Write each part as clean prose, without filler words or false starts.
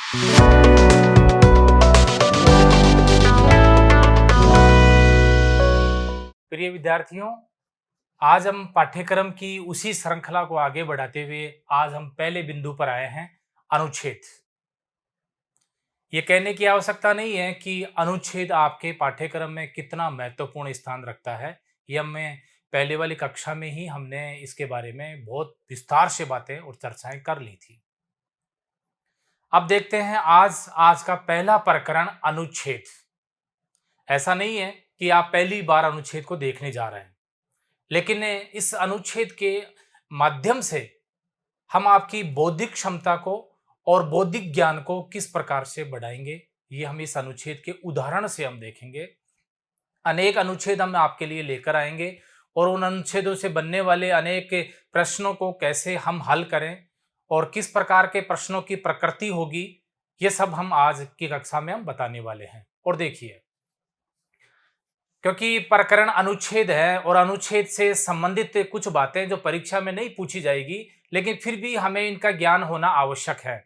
प्रिय विद्यार्थियों, आज हम पाठ्यक्रम की उसी श्रृंखला को आगे बढ़ाते हुए आज हम पहले बिंदु पर आए हैं, अनुच्छेद। ये कहने की आवश्यकता नहीं है कि अनुच्छेद आपके पाठ्यक्रम में कितना महत्वपूर्ण स्थान रखता है। ये हमें पहले वाली कक्षा में ही हमने इसके बारे में बहुत विस्तार से बातें और चर्चाएं कर ली थी। अब देखते हैं आज का पहला प्रकरण, अनुच्छेद। ऐसा नहीं है कि आप पहली बार अनुच्छेद को देखने जा रहे हैं, लेकिन इस अनुच्छेद के माध्यम से हम आपकी बौद्धिक क्षमता को और बौद्धिक ज्ञान को किस प्रकार से बढ़ाएंगे, ये हम इस अनुच्छेद के उदाहरण से हम देखेंगे। अनेक अनुच्छेद हम आपके लिए लेकर आएंगे और उन अनुच्छेदों से बनने वाले अनेक प्रश्नों को कैसे हम हल करें और किस प्रकार के प्रश्नों की प्रकृति होगी, ये सब हम आज की कक्षा में हम बताने वाले हैं। और देखिए, क्योंकि प्रकरण अनुच्छेद है और अनुच्छेद से संबंधित कुछ बातें जो परीक्षा में नहीं पूछी जाएगी, लेकिन फिर भी हमें इनका ज्ञान होना आवश्यक है।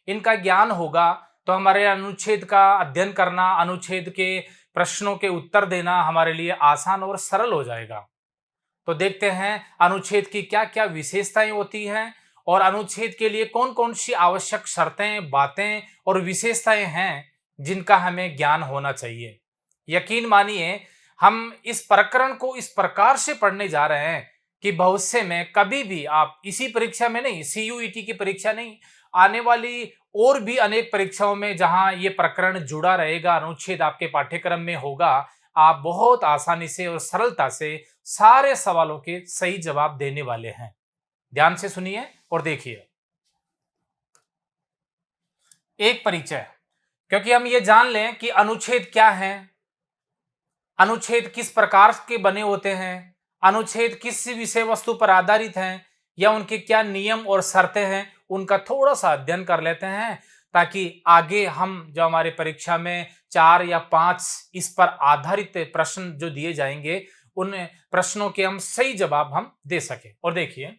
इनका ज्ञान होगा तो हमारे अनुच्छेद का अध्ययन करना, अनुच्छेद के प्रश्नों के उत्तर देना हमारे लिए आसान और सरल हो जाएगा। तो देखते हैं अनुच्छेद की क्या क्या विशेषताएं होती हैं और अनुच्छेद के लिए कौन कौन सी आवश्यक शर्तें, बातें और विशेषताएं हैं जिनका हमें ज्ञान होना चाहिए। यकीन मानिए, हम इस प्रकरण को इस प्रकार से पढ़ने जा रहे हैं कि भविष्य में कभी भी आप इसी परीक्षा में नहीं, सीयूईटी की परीक्षा नहीं, आने वाली और भी अनेक परीक्षाओं में जहां ये प्रकरण जुड़ा रहेगा, अनुच्छेद आपके पाठ्यक्रम में होगा, आप बहुत आसानी से और सरलता से सारे सवालों के सही जवाब देने वाले हैं। ध्यान से सुनिए और देखिए। एक परिचय, क्योंकि हम ये जान लें कि अनुच्छेद क्या है, अनुच्छेद किस प्रकार के बने होते हैं, अनुच्छेद किस विषय वस्तु पर आधारित हैं या उनके क्या नियम और शर्तें हैं, उनका थोड़ा सा अध्ययन कर लेते हैं ताकि आगे हम जो हमारे परीक्षा में 4 या 5 इस पर आधारित प्रश्न जो दिए जाएंगे, उन प्रश्नों के हम सही जवाब हम दे सके। और देखिए,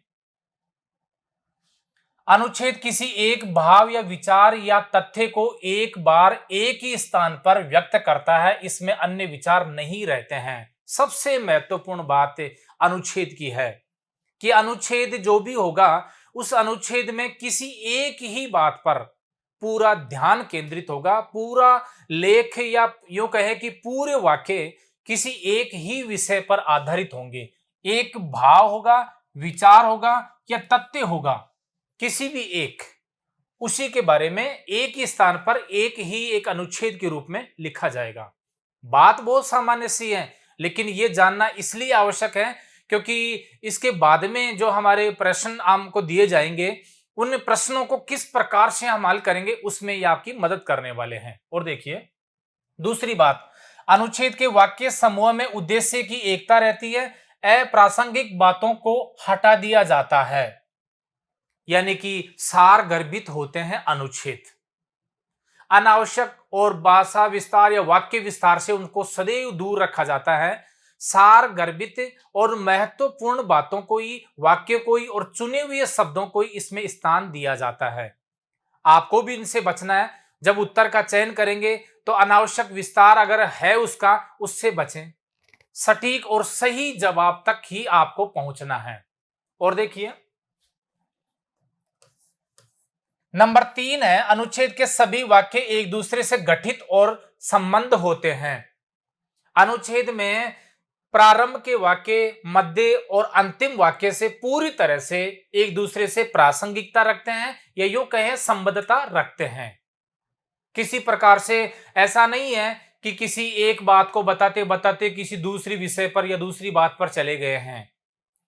अनुच्छेद किसी एक भाव या विचार या तथ्य को एक बार एक ही स्थान पर व्यक्त करता है, इसमें अन्य विचार नहीं रहते हैं। सबसे महत्वपूर्ण बात अनुच्छेद की है कि अनुच्छेद जो भी होगा, उस अनुच्छेद में किसी एक ही बात पर पूरा ध्यान केंद्रित होगा। पूरा लेख या यूं कहे कि पूरे वाक्य किसी एक ही विषय पर आधारित होंगे। एक भाव होगा, विचार होगा या तथ्य होगा, किसी भी एक, उसी के बारे में एक ही स्थान पर एक ही एक अनुच्छेद के रूप में लिखा जाएगा। बात बहुत सामान्य सी है, लेकिन यह जानना इसलिए आवश्यक है क्योंकि इसके बाद में जो हमारे प्रश्न हमको दिए जाएंगे, उन प्रश्नों को किस प्रकार से हम हल करेंगे, उसमें ये आपकी मदद करने वाले हैं। और देखिए, दूसरी बात, अनुच्छेद के वाक्य समूह में उद्देश्य की एकता रहती है। अप्रासंगिक बातों को हटा दिया जाता है, यानी कि सार गर्भित होते हैं अनुच्छेद। अनावश्यक और भाषा विस्तार या वाक्य विस्तार से उनको सदैव दूर रखा जाता है। सार गर्भित और महत्वपूर्ण बातों को ही, वाक्य को ही और चुने हुए शब्दों को ही इसमें स्थान दिया जाता है। आपको भी इनसे बचना है। जब उत्तर का चयन करेंगे तो अनावश्यक विस्तार अगर है उसका, उससे बचें। सटीक और सही जवाब तक ही आपको पहुंचना है। और देखिए, नंबर 3 है, अनुच्छेद के सभी वाक्य एक दूसरे से गठित और संबंध होते हैं। अनुच्छेद में प्रारंभ के वाक्य, मध्य और अंतिम वाक्य से पूरी तरह से एक दूसरे से प्रासंगिकता रखते हैं या यूं कहें संबद्धता रखते हैं। किसी प्रकार से ऐसा नहीं है कि किसी एक बात को बताते बताते किसी दूसरी विषय पर या दूसरी बात पर चले गए हैं।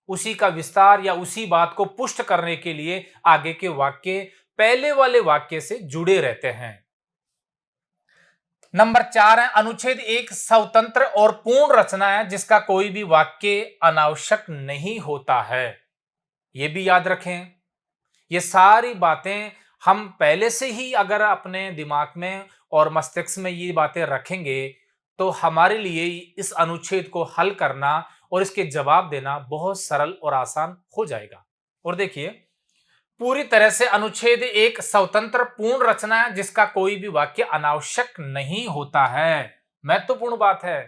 उसी का विस्तार या उसी बात को पुष्ट करने के लिए आगे के वाक्य पहले वाले वाक्य से जुड़े रहते हैं। नंबर 4 है, अनुच्छेद एक स्वतंत्र और पूर्ण रचना है जिसका कोई भी वाक्य अनावश्यक नहीं होता है। यह भी याद रखें। ये सारी बातें हम पहले से ही अगर अपने दिमाग में और मस्तिष्क में ये बातें रखेंगे तो हमारे लिए इस अनुच्छेद को हल करना और इसके जवाब देना बहुत सरल और आसान हो जाएगा। और देखिए, पूरी तरह से अनुच्छेद एक स्वतंत्र पूर्ण रचना है जिसका कोई भी वाक्य अनावश्यक नहीं होता है। महत्वपूर्ण बात है,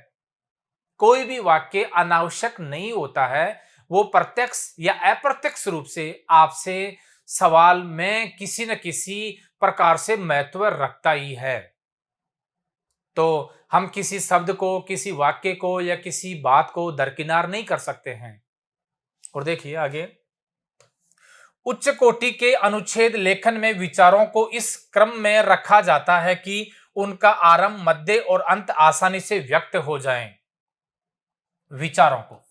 कोई भी वाक्य अनावश्यक नहीं होता है। वो प्रत्यक्ष या अप्रत्यक्ष रूप से आपसे सवाल में किसी न किसी प्रकार से महत्व रखता ही है। तो हम किसी शब्द को, किसी वाक्य को या किसी बात को दरकिनार नहीं कर सकते हैं। और देखिए आगे, उच्च कोटि के अनुच्छेद लेखन में विचारों को इस क्रम में रखा जाता है कि उनका आरंभ, मध्य और अंत आसानी से व्यक्त हो जाएं। विचारों को,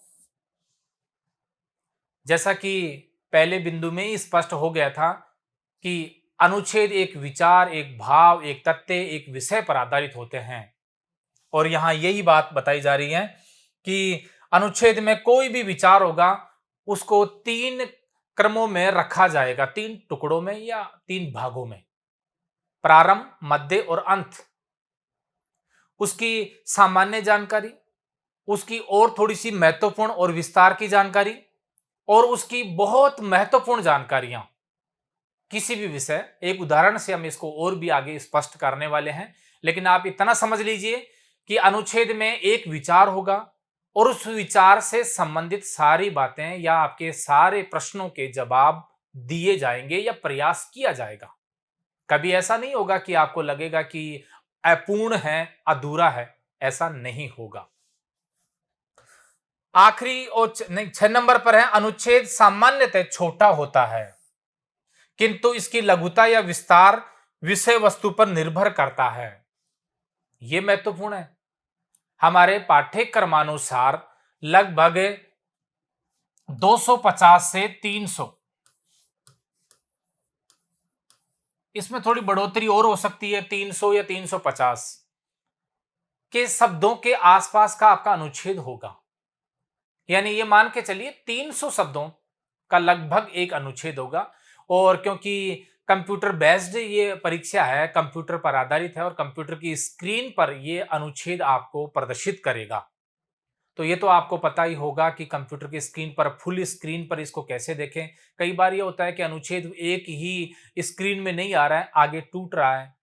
जैसा कि पहले बिंदु में ही स्पष्ट हो गया था कि अनुच्छेद एक विचार, एक भाव, एक तथ्य, एक विषय पर आधारित होते हैं। और यहां यही बात बताई जा रही है कि अनुच्छेद में कोई भी विचार होगा उसको तीन क्रमों में रखा जाएगा, तीन टुकड़ों में या तीन भागों में, प्रारंभ, मध्य और अंत। उसकी सामान्य जानकारी, उसकी और थोड़ी सी महत्वपूर्ण और विस्तार की जानकारी, और उसकी बहुत महत्वपूर्ण जानकारियां किसी भी विषय। एक उदाहरण से हम इसको और भी आगे स्पष्ट करने वाले हैं, लेकिन आप इतना समझ लीजिए कि अनुच्छेद में एक विचार होगा और उस विचार से संबंधित सारी बातें या आपके सारे प्रश्नों के जवाब दिए जाएंगे या प्रयास किया जाएगा। कभी ऐसा नहीं होगा कि आपको लगेगा कि अपूर्ण है, अधूरा है, ऐसा नहीं होगा। आखिरी और नहीं, 6 नंबर पर है, अनुच्छेद सामान्यतः छोटा होता है किंतु इसकी लघुता या विस्तार विषय वस्तु पर निर्भर करता है। यह महत्वपूर्ण है। हमारे पाठ्यक्रमानुसार लगभग 250 से 300, इसमें थोड़ी बढ़ोतरी और हो सकती है, 300 या 350 के शब्दों के आसपास का आपका अनुच्छेद होगा। यानी ये मान के चलिए 300 शब्दों का लगभग एक अनुच्छेद होगा। और क्योंकि कंप्यूटर बेस्ड ये परीक्षा है, कंप्यूटर पर आधारित है और कंप्यूटर की स्क्रीन पर ये अनुच्छेद आपको प्रदर्शित करेगा, तो ये तो आपको पता ही होगा कि कंप्यूटर की स्क्रीन पर, फुल स्क्रीन पर इसको कैसे देखें। कई बार ये होता है कि अनुच्छेद एक ही स्क्रीन में नहीं आ रहा है, आगे टूट रहा है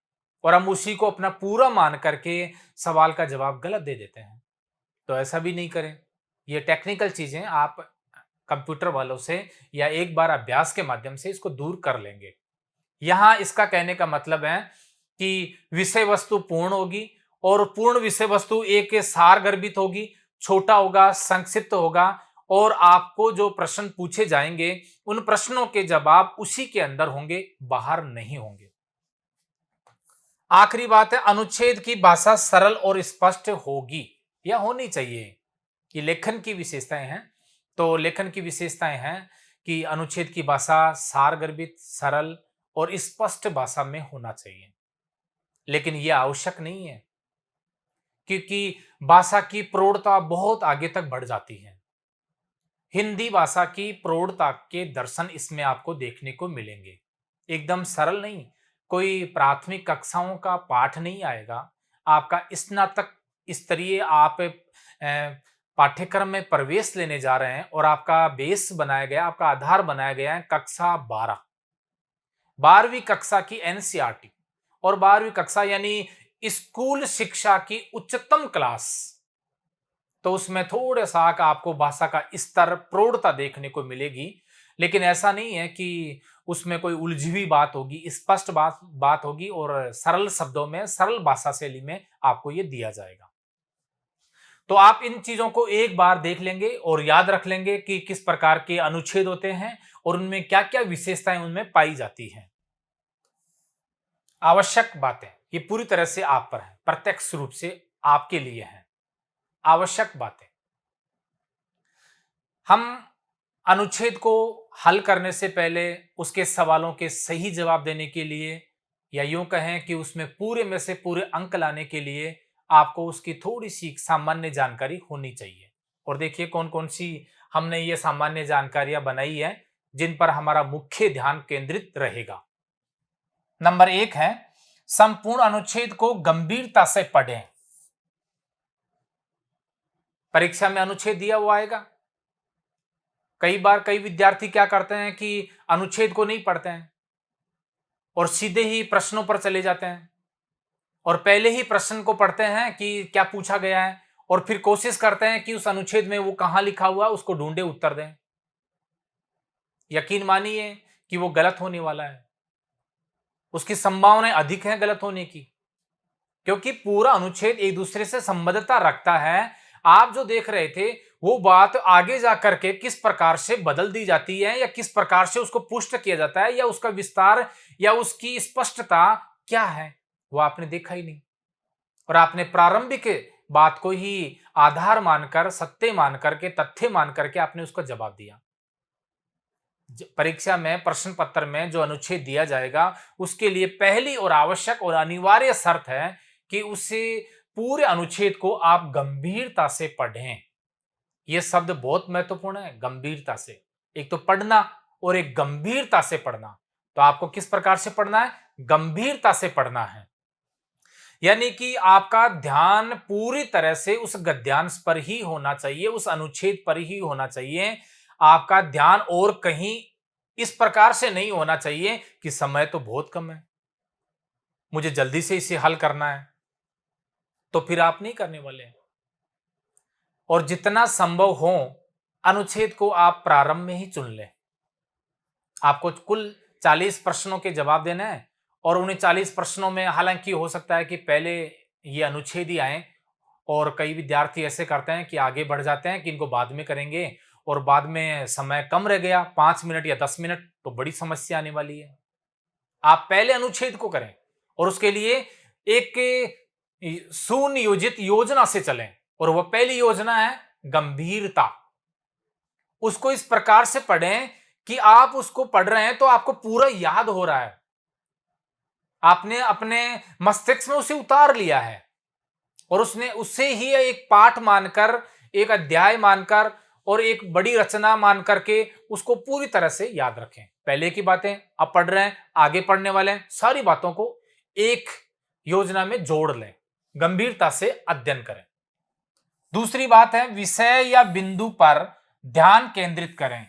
और हम उसी को अपना पूरा मान करके सवाल का जवाब गलत दे देते हैं। तो ऐसा भी नहीं करें। ये टेक्निकल चीजें आप कंप्यूटर वालों से या एक बार अभ्यास के माध्यम से इसको दूर कर लेंगे। यहां इसका कहने का मतलब है कि विषय वस्तु पूर्ण होगी और पूर्ण विषय वस्तु एक सार गर्भित होगी, छोटा होगा, संक्षिप्त होगा और आपको जो प्रश्न पूछे जाएंगे उन प्रश्नों के जवाब उसी के अंदर होंगे, बाहर नहीं होंगे। आखिरी बात है, अनुच्छेद की भाषा सरल और स्पष्ट होगी या होनी चाहिए। ये लेखन की विशेषताएं हैं। तो लेखन की विशेषताएं हैं कि अनुच्छेद की भाषा सारगर्भित, सरल और स्पष्ट भाषा में होना चाहिए। लेकिन यह आवश्यक नहीं है, क्योंकि भाषा की प्रौढ़ता बहुत आगे तक बढ़ जाती है। हिंदी भाषा की प्रौढ़ता के दर्शन इसमें आपको देखने को मिलेंगे। एकदम सरल नहीं, कोई प्राथमिक कक्षाओं का पाठ नहीं आएगा। आपका स्नातक स्तरीय आप पाठ्यक्रम में प्रवेश लेने जा रहे हैं और आपका बेस बनाया गया, आपका आधार बनाया गया है कक्षा 12, 12वीं कक्षा की एनसीईआरटी और 12वीं कक्षा यानी स्कूल शिक्षा की उच्चतम क्लास। तो उसमें थोड़ा सा आपको भाषा का स्तर, प्रौढ़ता देखने को मिलेगी। लेकिन ऐसा नहीं है कि उसमें कोई उलझी हुई बात होगी, स्पष्ट बात होगी और सरल शब्दों में, सरल भाषा शैली में आपको यह दिया जाएगा। तो आप इन चीजों को एक बार देख लेंगे और याद रख लेंगे कि किस प्रकार के अनुच्छेद होते हैं और उनमें क्या क्या विशेषताएं उनमें पाई जाती हैं। आवश्यक बातें ये पूरी तरह से आप पर है, प्रत्यक्ष रूप से आपके लिए है। आवश्यक बातें, हम अनुच्छेद को हल करने से पहले उसके सवालों के सही जवाब देने के लिए, या यूं कहें कि उसमें पूरे में से पूरे अंक लाने के लिए आपको उसकी थोड़ी सी सामान्य जानकारी होनी चाहिए। और देखिए कौन कौन सी हमने ये सामान्य जानकारियां बनाई है जिन पर हमारा मुख्य ध्यान केंद्रित रहेगा। नंबर 1 है, संपूर्ण अनुच्छेद को गंभीरता से पढ़ें। परीक्षा में अनुच्छेद दिया हुआ आएगा, कई बार कई विद्यार्थी क्या करते हैं कि अनुच्छेद को नहीं पढ़ते हैं और सीधे ही प्रश्नों पर चले जाते हैं और पहले ही प्रश्न को पढ़ते हैं कि क्या पूछा गया है और फिर कोशिश करते हैं कि उस अनुच्छेद में वो कहां लिखा हुआ है उसको ढूंढे उत्तर दें। यकीन मानिए कि वो गलत होने वाला है, उसकी संभावनाएं अधिक है गलत होने की, क्योंकि पूरा अनुच्छेद एक दूसरे से संबद्धता रखता है। आप जो देख रहे थे वो बात आगे जाकर के किस प्रकार से बदल दी जाती है या किस प्रकार से उसको पुष्ट किया जाता है या उसका विस्तार या उसकी स्पष्टता क्या है, वो आपने देखा ही नहीं। और आपने प्रारंभिक बात को ही आधार मानकर, सत्य मानकर के, तथ्य मानकर के आपने उसका जवाब दिया। परीक्षा में, प्रश्न पत्र में जो अनुच्छेद दिया जाएगा उसके लिए पहली और आवश्यक और अनिवार्य शर्त है कि उसे पूरे अनुच्छेद को आप गंभीरता से पढ़ें। यह शब्द बहुत महत्वपूर्ण है, गंभीरता से। एक तो पढ़ना और एक गंभीरता से पढ़ना। तो आपको किस प्रकार से पढ़ना है? गंभीरता से पढ़ना है, यानी कि आपका ध्यान पूरी तरह से उस गद्यांश पर ही होना चाहिए, उस अनुच्छेद पर ही होना चाहिए। आपका ध्यान और कहीं इस प्रकार से नहीं होना चाहिए कि समय तो बहुत कम है, मुझे जल्दी से इसे हल करना है, तो फिर आप नहीं करने वाले हैं। और जितना संभव हो अनुच्छेद को आप प्रारंभ में ही चुन लें। आपको कुल 40 प्रश्नों के जवाब देने हैं और उन्हें 40 प्रश्नों में हालांकि हो सकता है कि पहले ये अनुच्छेद ही आए और कई विद्यार्थी ऐसे करते हैं कि आगे बढ़ जाते हैं कि इनको बाद में करेंगे और बाद में समय कम रह गया 5 मिनट या 10 मिनट, तो बड़ी समस्या आने वाली है। आप पहले अनुच्छेद को करें और उसके लिए एक सुनियोजित योजना से चलें और वह पहली योजना है गंभीरता। उसको इस प्रकार से पढ़ें कि आप उसको पढ़ रहे हैं तो आपको पूरा याद हो रहा है, आपने अपने मस्तिष्क में उसे उतार लिया है और उसने उससे ही एक पाठ मानकर, एक अध्याय मानकर और एक बड़ी रचना मान करके उसको पूरी तरह से याद रखें। पहले की बातें अब पढ़ रहे हैं, आगे पढ़ने वाले हैं, सारी बातों को एक योजना में जोड़ लें, गंभीरता से अध्ययन करें। दूसरी बात है विषय या बिंदु पर ध्यान केंद्रित करें।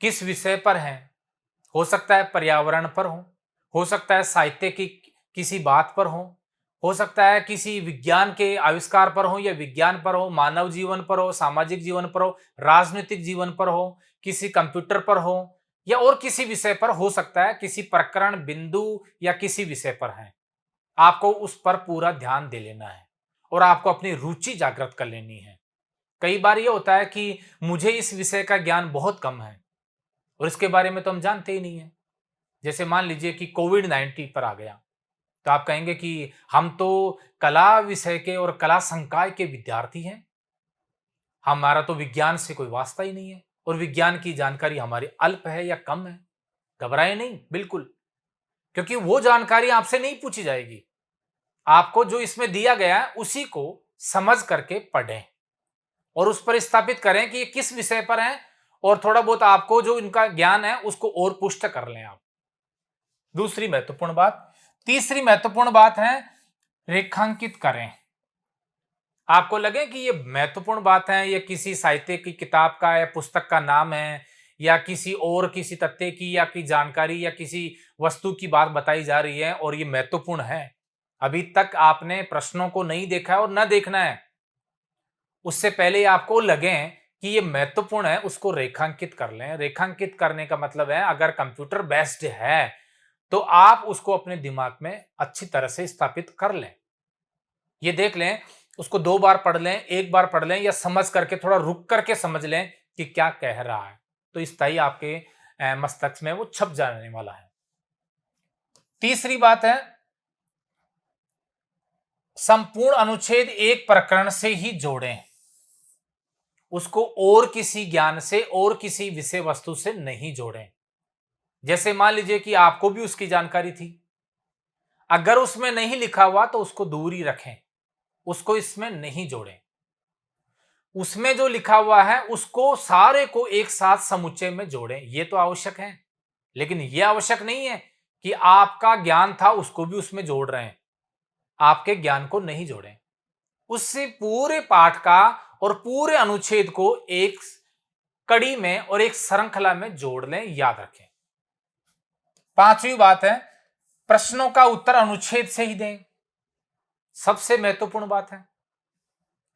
किस विषय पर है? हो सकता है पर्यावरण पर हो सकता है साहित्य की किसी बात पर हो सकता है किसी विज्ञान के आविष्कार पर हो या विज्ञान पर हो, मानव जीवन पर हो, सामाजिक जीवन पर हो, राजनीतिक जीवन पर हो, किसी कंप्यूटर पर हो या और किसी विषय पर हो सकता है, किसी प्रकरण, बिंदु या किसी विषय पर है। आपको उस पर पूरा ध्यान दे लेना है और आपको अपनी रुचि जागृत कर लेनी है। कई बार यह होता है कि मुझे इस विषय का ज्ञान बहुत कम है और इसके बारे में तो हम जानते ही नहीं है। जैसे मान लीजिए कि कोविड-19 पर आ गया, तो आप कहेंगे कि हम तो कला विषय के और कला संकाय के विद्यार्थी हैं, हमारा तो विज्ञान से कोई वास्ता ही नहीं है और विज्ञान की जानकारी हमारी अल्प है या कम है। घबराए नहीं, बिल्कुल, क्योंकि वो जानकारी आपसे नहीं पूछी जाएगी। आपको जो इसमें दिया गया है उसी को समझ करके पढ़ें और उस पर स्थापित करें कि ये किस विषय पर है और थोड़ा बहुत आपको जो इनका ज्ञान है उसको और पुष्ट कर लें आप। दूसरी महत्वपूर्ण बात, तीसरी महत्वपूर्ण बात है रेखांकित करें। आपको लगे कि ये महत्वपूर्ण बात है, ये किसी साहित्य की किताब का या पुस्तक का नाम है या किसी और किसी तथ्य की या की जानकारी या किसी वस्तु की बात बताई जा रही है और ये महत्वपूर्ण है, अभी तक आपने प्रश्नों को नहीं देखा है और न देखना है। उससे पहले आपको लगे कि ये महत्वपूर्ण है, उसको रेखांकित कर लें। रेखांकित करने का मतलब है अगर कंप्यूटर बेस्ड है तो आप उसको अपने दिमाग में अच्छी तरह से स्थापित कर लें। ये देख लें, उसको 2 बार पढ़ लें, 1 बार पढ़ लें या समझ करके थोड़ा रुक करके समझ लें कि क्या कह रहा है, तो स्थायी आपके मस्तिष्क में वो छप जाने वाला है। तीसरी बात है संपूर्ण अनुच्छेद एक प्रकरण से ही जोड़ें, उसको और किसी ज्ञान से और किसी विषय वस्तु से नहीं जोड़ें। जैसे मान लीजिए कि आपको भी उसकी जानकारी थी, अगर उसमें नहीं लिखा हुआ तो उसको दूर ही रखें, उसको इसमें नहीं जोड़ें। उसमें जो लिखा हुआ है उसको सारे को एक साथ समुच्चय में जोड़ें, ये तो आवश्यक है, लेकिन यह आवश्यक नहीं है कि आपका ज्ञान था उसको भी उसमें जोड़ रहे हैं। आपके ज्ञान को नहीं जोड़ें, उससे पूरे पाठ का और पूरे अनुच्छेद को एक कड़ी में और एक श्रृंखला में जोड़ लें, याद रखें। पांचवी बात है, प्रश्नों का उत्तर अनुच्छेद से ही दें। सबसे महत्वपूर्ण बात है।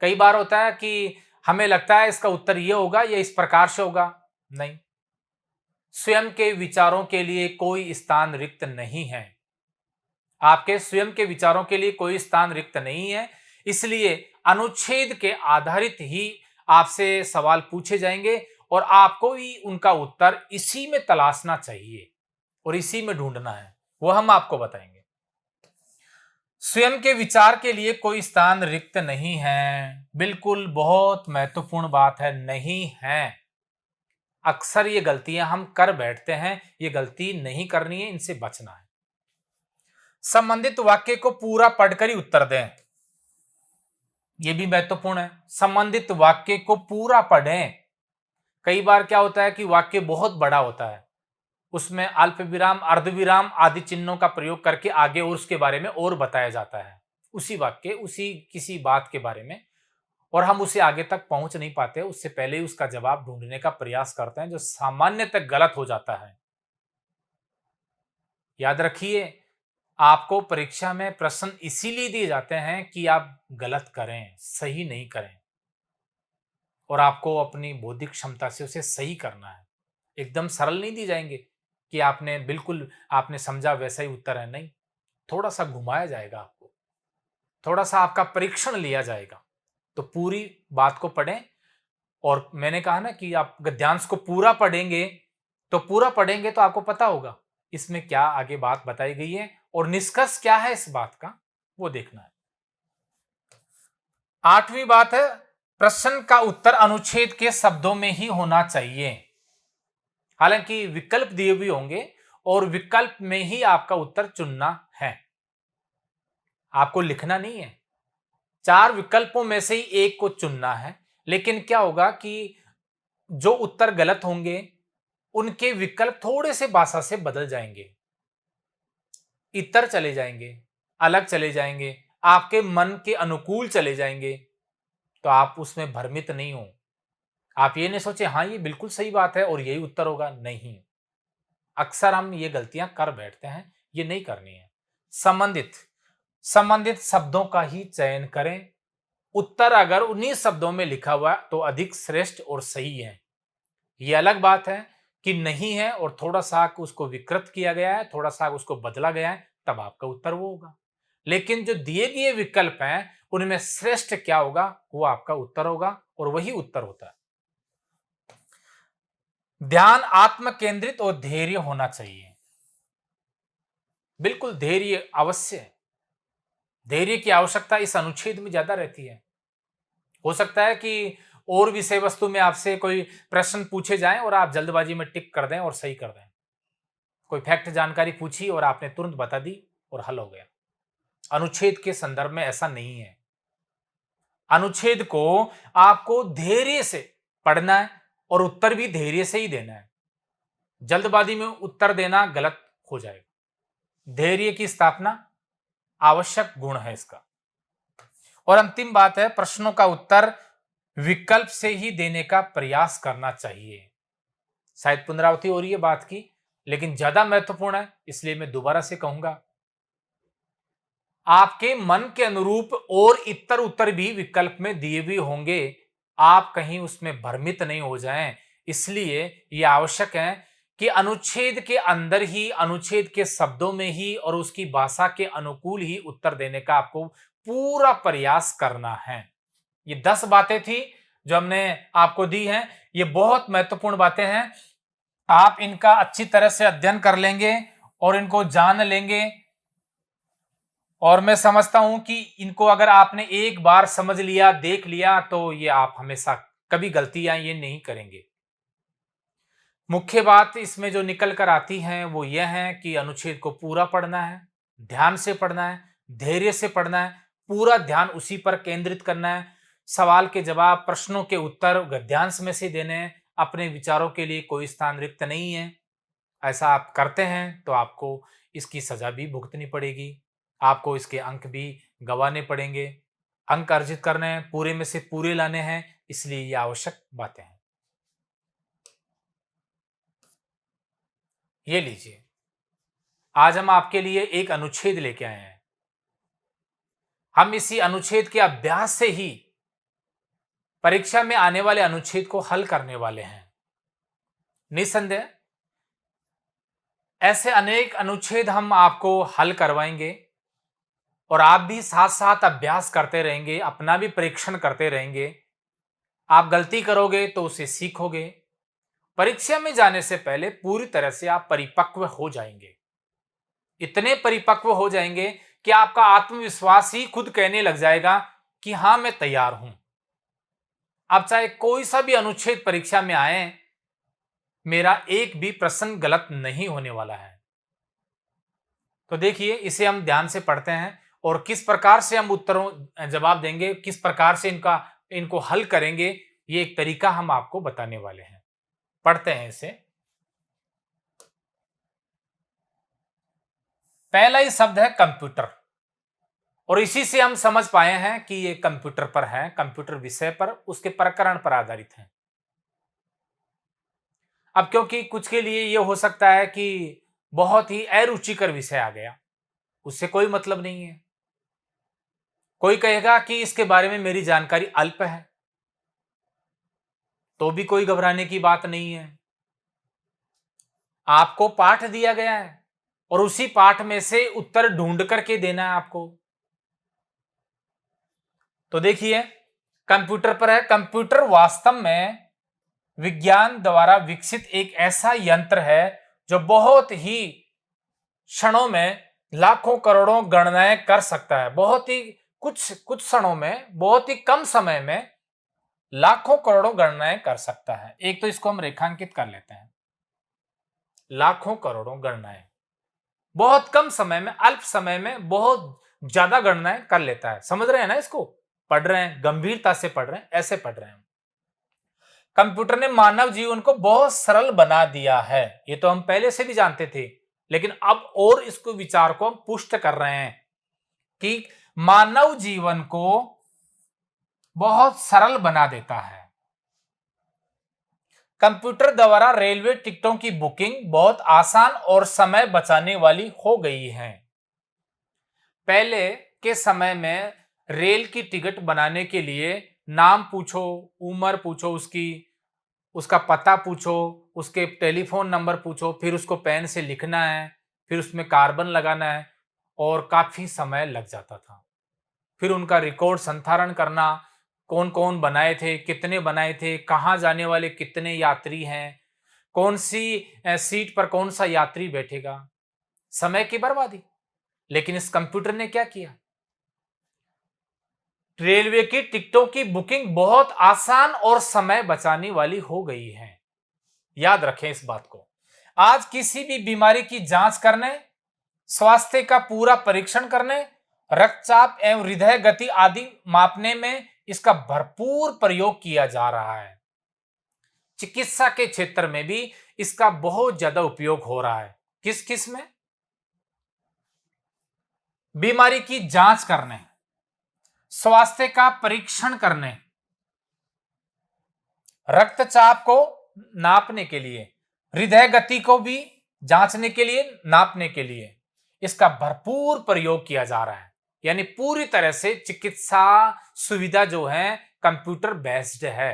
कई बार होता है कि हमें लगता है इसका उत्तर यह होगा या इस प्रकार से होगा। नहीं, स्वयं के विचारों के लिए कोई स्थान रिक्त नहीं है। आपके स्वयं के विचारों के लिए कोई स्थान रिक्त नहीं है, इसलिए अनुच्छेद के आधारित ही आपसे सवाल पूछे जाएंगे और आपको ही उनका उत्तर इसी में तलाशना चाहिए और इसी में ढूंढना है, वो हम आपको बताएंगे। स्वयं के विचार के लिए कोई स्थान रिक्त नहीं है, बिल्कुल बहुत महत्वपूर्ण बात है, नहीं है। अक्सर ये गलतियां हम कर बैठते हैं, ये गलती नहीं करनी है, इनसे बचना है। संबंधित वाक्य को पूरा पढ़कर ही उत्तर दें, यह भी महत्वपूर्ण है। संबंधित वाक्य को पूरा पढ़ें। कई बार क्या होता है कि वाक्य बहुत बड़ा होता है, उसमें अल्प विराम, अर्धविराम आदि चिन्हों का प्रयोग करके आगे और उसके बारे में और बताया जाता है, उसी वाक्य, उसी किसी बात के बारे में, और हम उसे आगे तक पहुंच नहीं पाते, उससे पहले ही उसका जवाब ढूंढने का प्रयास करते हैं, जो सामान्यतः गलत हो जाता है। याद रखिए, आपको परीक्षा में प्रश्न इसीलिए दिए जाते हैं कि आप गलत करें, सही नहीं करें, और आपको अपनी बौद्धिक क्षमता से उसे सही करना है। एकदम सरल नहीं दिए जाएंगे कि आपने बिल्कुल आपने समझा वैसा ही उत्तर है, नहीं, थोड़ा सा घुमाया जाएगा आपको, थोड़ा सा आपका परीक्षण लिया जाएगा। तो पूरी बात को पढ़ें, और मैंने कहा ना कि आप गद्यांश को पूरा पढ़ेंगे तो आपको पता होगा इसमें क्या आगे बात बताई गई है और निष्कर्ष क्या है इस बात का, वो देखना है। आठवीं बात है, प्रश्न का उत्तर अनुच्छेद के शब्दों में ही होना चाहिए। हालांकि विकल्प दिए भी होंगे और विकल्प में ही आपका उत्तर चुनना है, आपको लिखना नहीं है। 4 विकल्पों में से ही एक को चुनना है, लेकिन क्या होगा कि जो उत्तर गलत होंगे उनके विकल्प थोड़े से भाषा से बदल जाएंगे, इतर चले जाएंगे, अलग चले जाएंगे, आपके मन के अनुकूल चले जाएंगे, तो आप उसमें भ्रमित नहीं हो। आप ये नहीं सोचे हाँ ये बिल्कुल सही बात है और यही उत्तर होगा, नहीं। अक्सर हम ये गलतियां कर बैठते हैं, ये नहीं करनी है। संबंधित शब्दों का ही चयन करें। उत्तर अगर उन्हीं शब्दों में लिखा हुआ तो अधिक श्रेष्ठ और सही है। यह अलग बात है कि नहीं है और थोड़ा सा उसको विकृत किया गया है, थोड़ा सा उसको बदला गया है, तब आपका उत्तर वो होगा। लेकिन जो दिए गए विकल्प हैं उनमें श्रेष्ठ क्या होगा वो आपका उत्तर होगा और वही उत्तर होता है। ध्यान आत्म केंद्रित और धैर्य होना चाहिए। बिल्कुल धैर्य अवश्य है। धैर्य की आवश्यकता इस अनुच्छेद में ज्यादा रहती है। हो सकता है कि और विषय वस्तु में आपसे कोई प्रश्न पूछे जाएं और आप जल्दबाजी में टिक कर दें और सही कर दें। कोई फैक्ट जानकारी पूछी और आपने तुरंत बता दी और हल हो गया। अनुच्छेद के संदर्भ में ऐसा नहीं है। अनुच्छेद को आपको धैर्य से पढ़ना है और उत्तर भी धैर्य से ही देना है। जल्दबाजी में उत्तर देना गलत हो जाएगा। धैर्य की स्थापना आवश्यक गुण है इसका। और अंतिम बात है, प्रश्नों का उत्तर विकल्प से ही देने का प्रयास करना चाहिए। शायद पुनरावृत्ति हो रही है बात की, लेकिन ज्यादा महत्वपूर्ण है, इसलिए मैं दोबारा से कहूंगा, आपके मन के अनुरूप और इतर उत्तर भी विकल्प में दिए भी होंगे। आप कहीं उसमें भ्रमित नहीं हो जाएं, इसलिए यह आवश्यक है कि अनुच्छेद के अंदर ही, अनुच्छेद के शब्दों में ही और उसकी भाषा के अनुकूल ही उत्तर देने का आपको पूरा प्रयास करना है। ये 10 बातें थी जो हमने आपको दी हैं। ये बहुत महत्वपूर्ण बातें हैं। आप इनका अच्छी तरह से अध्ययन कर लेंगे और इनको जान लेंगे, और मैं समझता हूं कि इनको अगर आपने एक बार समझ लिया, देख लिया, तो ये आप हमेशा कभी गलतियां ये नहीं करेंगे। मुख्य बात इसमें जो निकल कर आती है वो यह है कि अनुच्छेद को पूरा पढ़ना है, ध्यान से पढ़ना है, धैर्य से पढ़ना है, पूरा ध्यान उसी पर केंद्रित करना है। सवाल के जवाब, प्रश्नों के उत्तर गद्यांश में से देने हैं। अपने विचारों के लिए कोई स्थान रिक्त नहीं है। ऐसा आप करते हैं तो आपको इसकी सजा भी भुगतनी पड़ेगी, आपको इसके अंक भी गंवाने पड़ेंगे। अंक अर्जित करने हैं, पूरे में से पूरे लाने हैं, इसलिए ये आवश्यक बातें हैं। ये लीजिए, आज हम आपके लिए एक अनुच्छेद लेके आए हैं। हम इसी अनुच्छेद के अभ्यास से ही परीक्षा में आने वाले अनुच्छेद को हल करने वाले हैं। निसंदेह ऐसे अनेक अनुच्छेद हम आपको हल करवाएंगे और आप भी साथ साथ अभ्यास करते रहेंगे, अपना भी परीक्षण करते रहेंगे। आप गलती करोगे तो उसे सीखोगे। परीक्षा में जाने से पहले पूरी तरह से आप परिपक्व हो जाएंगे। इतने परिपक्व हो जाएंगे कि आपका आत्मविश्वास ही खुद कहने लग जाएगा कि हां, मैं तैयार हूं। आप चाहे कोई सा भी अनुच्छेद परीक्षा में आए, मेरा एक भी प्रश्न गलत नहीं होने वाला है। तो देखिए, इसे हम ध्यान से पढ़ते हैं और किस प्रकार से हम उत्तरों जवाब देंगे, किस प्रकार से इनको हल करेंगे, ये एक तरीका हम आपको बताने वाले हैं। पढ़ते हैं इसे। पहला ही शब्द है कंप्यूटर, और इसी से हम समझ पाए हैं कि ये कंप्यूटर पर है, कंप्यूटर विषय पर, उसके प्रकरण पर आधारित है। अब क्योंकि कुछ के लिए ये हो सकता है कि बहुत ही अरुचिकर विषय आ गया, उससे कोई मतलब नहीं है। कोई कहेगा कि इसके बारे में मेरी जानकारी अल्प है, तो भी कोई घबराने की बात नहीं है। आपको पाठ दिया गया है और उसी पाठ में से उत्तर ढूंढ करके देना है आपको। तो देखिए, कंप्यूटर पर है। कंप्यूटर वास्तव में विज्ञान द्वारा विकसित एक ऐसा यंत्र है जो बहुत ही क्षणों में लाखों करोड़ों गणनाएं कर सकता है। बहुत ही कुछ क्षणों में, बहुत ही कम समय में लाखों करोड़ों गणनाएं कर सकता है। एक तो इसको हम रेखांकित कर लेते हैं। लाखों करोड़ों गणनाएं बहुत कम समय में, अल्प समय में बहुत ज्यादा गणनाएं कर लेता है। समझ रहे हैं ना इसको? पढ़ रहे हैं, गंभीरता से पढ़ रहे हैं, ऐसे पढ़ रहे हैं। कंप्यूटर ने मानव जीवन को बहुत सरल बना दिया है, ये तो हम पहले से भी जानते थे, लेकिन अब और इसको विचार को हम पुष्ट कर रहे हैं कि मानव जीवन को बहुत सरल बना देता है। कंप्यूटर द्वारा रेलवे टिकटों की बुकिंग बहुत आसान और समय बचाने वाली हो गई है। पहले के समय में रेल की टिकट बनाने के लिए नाम पूछो, उम्र पूछो उसकी, उसका पता पूछो, उसके टेलीफोन नंबर पूछो, फिर उसको पेन से लिखना है, फिर उसमें कार्बन लगाना है और काफी समय लग जाता था। फिर उनका रिकॉर्ड संधारण करना, कौन कौन बनाए थे, कितने बनाए थे, कहाँ जाने वाले कितने यात्री हैं, कौन सी सीट पर कौन सा यात्री बैठेगा, समय की बर्बादी। लेकिन इस कंप्यूटर ने क्या किया? रेलवे की टिकटों की बुकिंग बहुत आसान और समय बचाने वाली हो गई है। याद रखें इस बात को। आज किसी भी बीमारी की जांच करने, स्वास्थ्य का पूरा परीक्षण करने, रक्तचाप एवं हृदय गति आदि मापने में इसका भरपूर प्रयोग किया जा रहा है। चिकित्सा के क्षेत्र में भी इसका बहुत ज्यादा उपयोग हो रहा है। किस किस में? बीमारी की जांच करने, स्वास्थ्य का परीक्षण करने, रक्तचाप को नापने के लिए, हृदय गति को भी जांचने के लिए, नापने के लिए इसका भरपूर प्रयोग किया जा रहा है। यानी पूरी तरह से चिकित्सा सुविधा जो है कंप्यूटर बेस्ड है,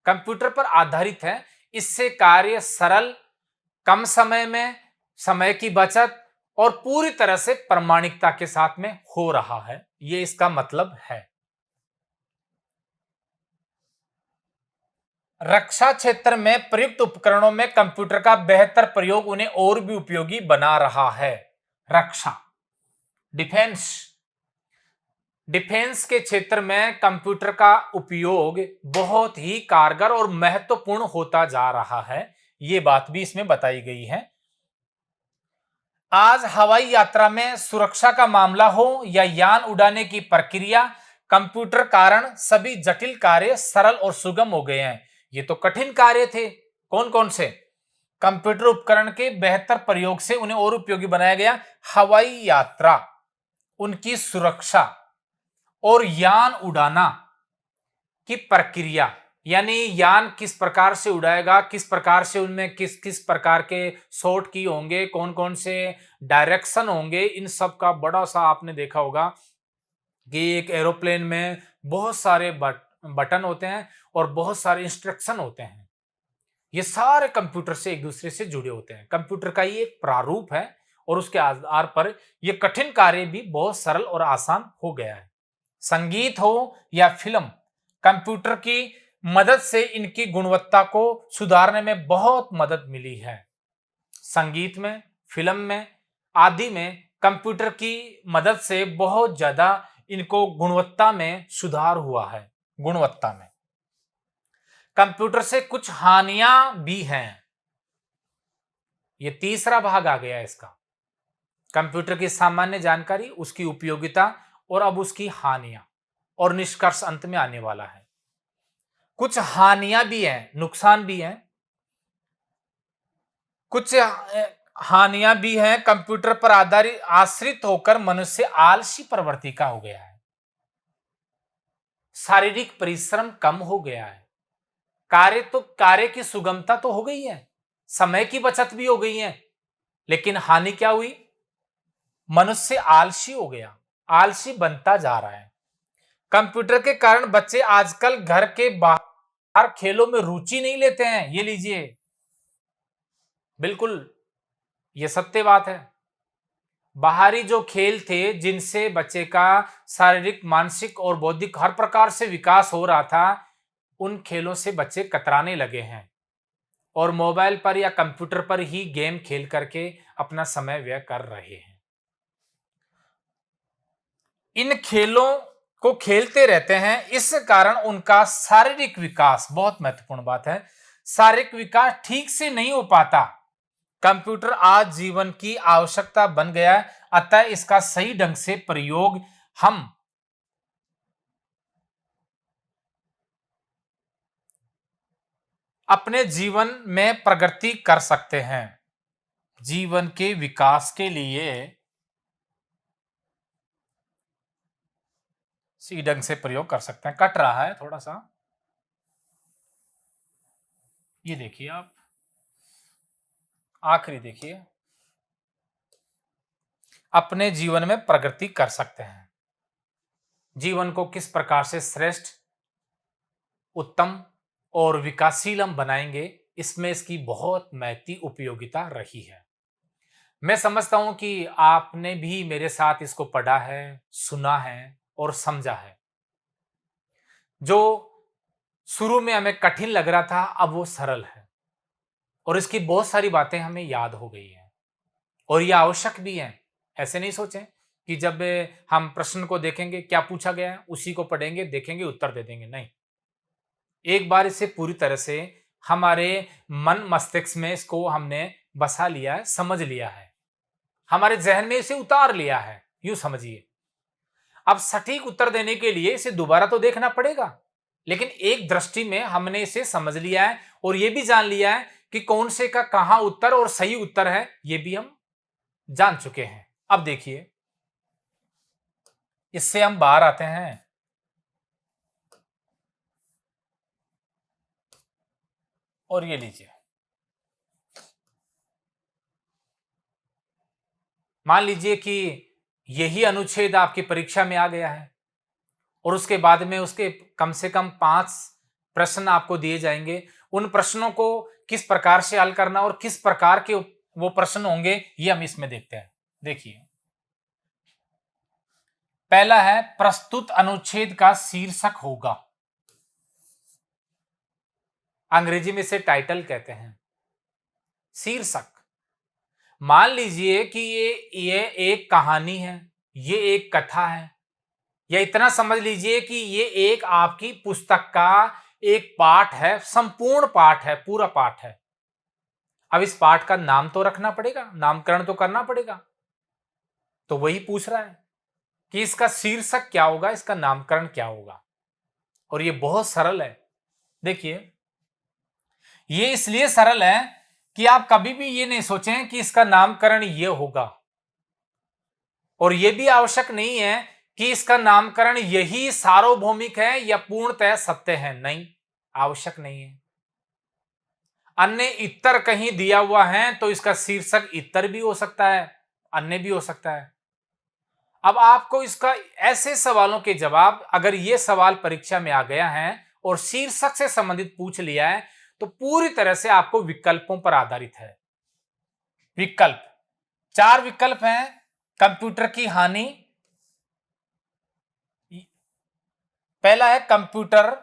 कंप्यूटर पर आधारित है। इससे कार्य सरल, कम समय में समय की बचत और पूरी तरह से प्रामाणिकता के साथ में हो रहा है, ये इसका मतलब है। रक्षा क्षेत्र में प्रयुक्त उपकरणों में कंप्यूटर का बेहतर प्रयोग उन्हें और भी उपयोगी बना रहा है। रक्षा, डिफेंस के क्षेत्र में कंप्यूटर का उपयोग बहुत ही कारगर और महत्वपूर्ण होता जा रहा है, यह बात भी इसमें बताई गई है। आज हवाई यात्रा में सुरक्षा का मामला हो या यान उड़ाने की प्रक्रिया, कंप्यूटर कारण सभी जटिल कार्य सरल और सुगम हो गए हैं। ये तो कठिन कार्य थे, कौन कौन से? कंप्यूटर उपकरण के बेहतर प्रयोग से उन्हें और उपयोगी बनाया गया। हवाई यात्रा, उनकी सुरक्षा और यान उड़ाना की प्रक्रिया, यानी यान किस प्रकार से उड़ाएगा, किस प्रकार से उनमें किस किस प्रकार के शॉट की होंगे, कौन कौन से डायरेक्शन होंगे, इन सब का बड़ा सा आपने देखा होगा कि एक एरोप्लेन में बहुत सारे बटन होते हैं और बहुत सारे इंस्ट्रक्शन होते हैं। ये सारे कंप्यूटर से एक दूसरे से जुड़े होते हैं। कंप्यूटर का ये एक प्रारूप है और उसके आधार पर ये कठिन कार्य भी बहुत सरल और आसान हो गया है। संगीत हो या फिल्म, कंप्यूटर की मदद से इनकी गुणवत्ता को सुधारने में बहुत मदद मिली है। संगीत में, फिल्म में आदि में कंप्यूटर की मदद से बहुत ज्यादा इनको गुणवत्ता में सुधार हुआ है। गुणवत्ता में कंप्यूटर से कुछ हानियां भी हैं। ये तीसरा भाग आ गया इसका, कंप्यूटर की सामान्य जानकारी, उसकी उपयोगिता और अब उसकी हानियां, और निष्कर्ष अंत में आने वाला है। कुछ हानियां भी हैं, नुकसान भी हैं, कुछ हानियां भी हैं। कंप्यूटर पर आधारित आश्रित होकर मनुष्य आलसी प्रवृत्ति का हो गया है। शारीरिक परिश्रम कम हो गया है। कार्य की सुगमता तो हो गई है, समय की बचत भी हो गई है, लेकिन हानि क्या हुई? मनुष्य आलसी हो गया, आलसी बनता जा रहा है। कंप्यूटर के कारण बच्चे आजकल घर के बाहर खेलों में रुचि नहीं लेते हैं। ये लीजिए, बिल्कुल ये सत्य बात है। बाहरी जो खेल थे जिनसे बच्चे का शारीरिक, मानसिक और बौद्धिक हर प्रकार से विकास हो रहा था, उन खेलों से बच्चे कतराने लगे हैं और मोबाइल पर या कंप्यूटर पर ही गेम खेल करके अपना समय व्यय कर रहे हैं। इन खेलों को खेलते रहते हैं, इस कारण उनका शारीरिक विकास, बहुत महत्वपूर्ण बात है, शारीरिक विकास ठीक से नहीं हो पाता। कंप्यूटर आज जीवन की आवश्यकता बन गया है, अतः इसका सही ढंग से प्रयोग हम अपने जीवन में प्रगति कर सकते हैं। जीवन के विकास के लिए सही ढंग से प्रयोग कर सकते हैं। कट रहा है थोड़ा सा, ये देखिए आप आखिरी देखिए, अपने जीवन में प्रगति कर सकते हैं। जीवन को किस प्रकार से श्रेष्ठ, उत्तम और विकासशील हम बनाएंगे, इसमें इसकी बहुत महती उपयोगिता रही है। मैं समझता हूं कि आपने भी मेरे साथ इसको पढ़ा है, सुना है और समझा है। जो शुरू में हमें कठिन लग रहा था, अब वो सरल है और इसकी बहुत सारी बातें हमें याद हो गई हैं और ये आवश्यक भी है। ऐसे नहीं सोचें कि जब हम प्रश्न को देखेंगे क्या पूछा गया है उसी को पढ़ेंगे, देखेंगे, उत्तर दे देंगे, नहीं। एक बार इसे पूरी तरह से हमारे मन मस्तिष्क में इसको हमने बसा लिया है, समझ लिया है, हमारे जहन में इसे उतार लिया है, यूं समझिए। अब सटीक उत्तर देने के लिए इसे दोबारा तो देखना पड़ेगा, लेकिन एक दृष्टि में हमने इसे समझ लिया है और यह भी जान लिया है कि कौन से का कहां उत्तर और सही उत्तर है, यह भी हम जान चुके हैं। अब देखिए, इससे हम बाहर आते हैं। और ये लीजिए, मान लीजिए कि यही अनुच्छेद आपकी परीक्षा में आ गया है और उसके बाद में उसके कम से कम 5 प्रश्न आपको दिए जाएंगे। उन प्रश्नों को किस प्रकार से हल करना और किस प्रकार के वो प्रश्न होंगे, ये हम इसमें देखते हैं। देखिए, पहला है, प्रस्तुत अनुच्छेद का शीर्षक होगा। अंग्रेजी में इसे टाइटल कहते हैं, शीर्षक। मान लीजिए कि ये एक कहानी है, ये एक कथा है, या इतना समझ लीजिए कि ये एक आपकी पुस्तक का एक पाठ है, संपूर्ण पाठ है, पूरा पाठ है। अब इस पाठ का नाम तो रखना पड़ेगा, नामकरण तो करना पड़ेगा। तो वही पूछ रहा है कि इसका शीर्षक क्या होगा, इसका नामकरण क्या होगा। और ये बहुत सरल है। देखिए, ये इसलिए सरल है कि आप कभी भी ये नहीं सोचें कि इसका नामकरण ये होगा, और ये भी आवश्यक नहीं है कि इसका नामकरण यही सार्वभौमिक है या पूर्णतः सत्य है? नहीं, आवश्यक नहीं है। अन्य इतर कहीं दिया हुआ है तो इसका शीर्षक इतर भी हो सकता है, अन्य भी हो सकता है। अब आपको इसका ऐसे सवालों के जवाब, अगर ये सवाल परीक्षा में आ गया है और शीर्षक से संबंधित पूछ लिया है, तो पूरी तरह से आपको विकल्पों पर आधारित है। विकल्प, 4 विकल्प हैं। कंप्यूटर की हानि, पहला है कंप्यूटर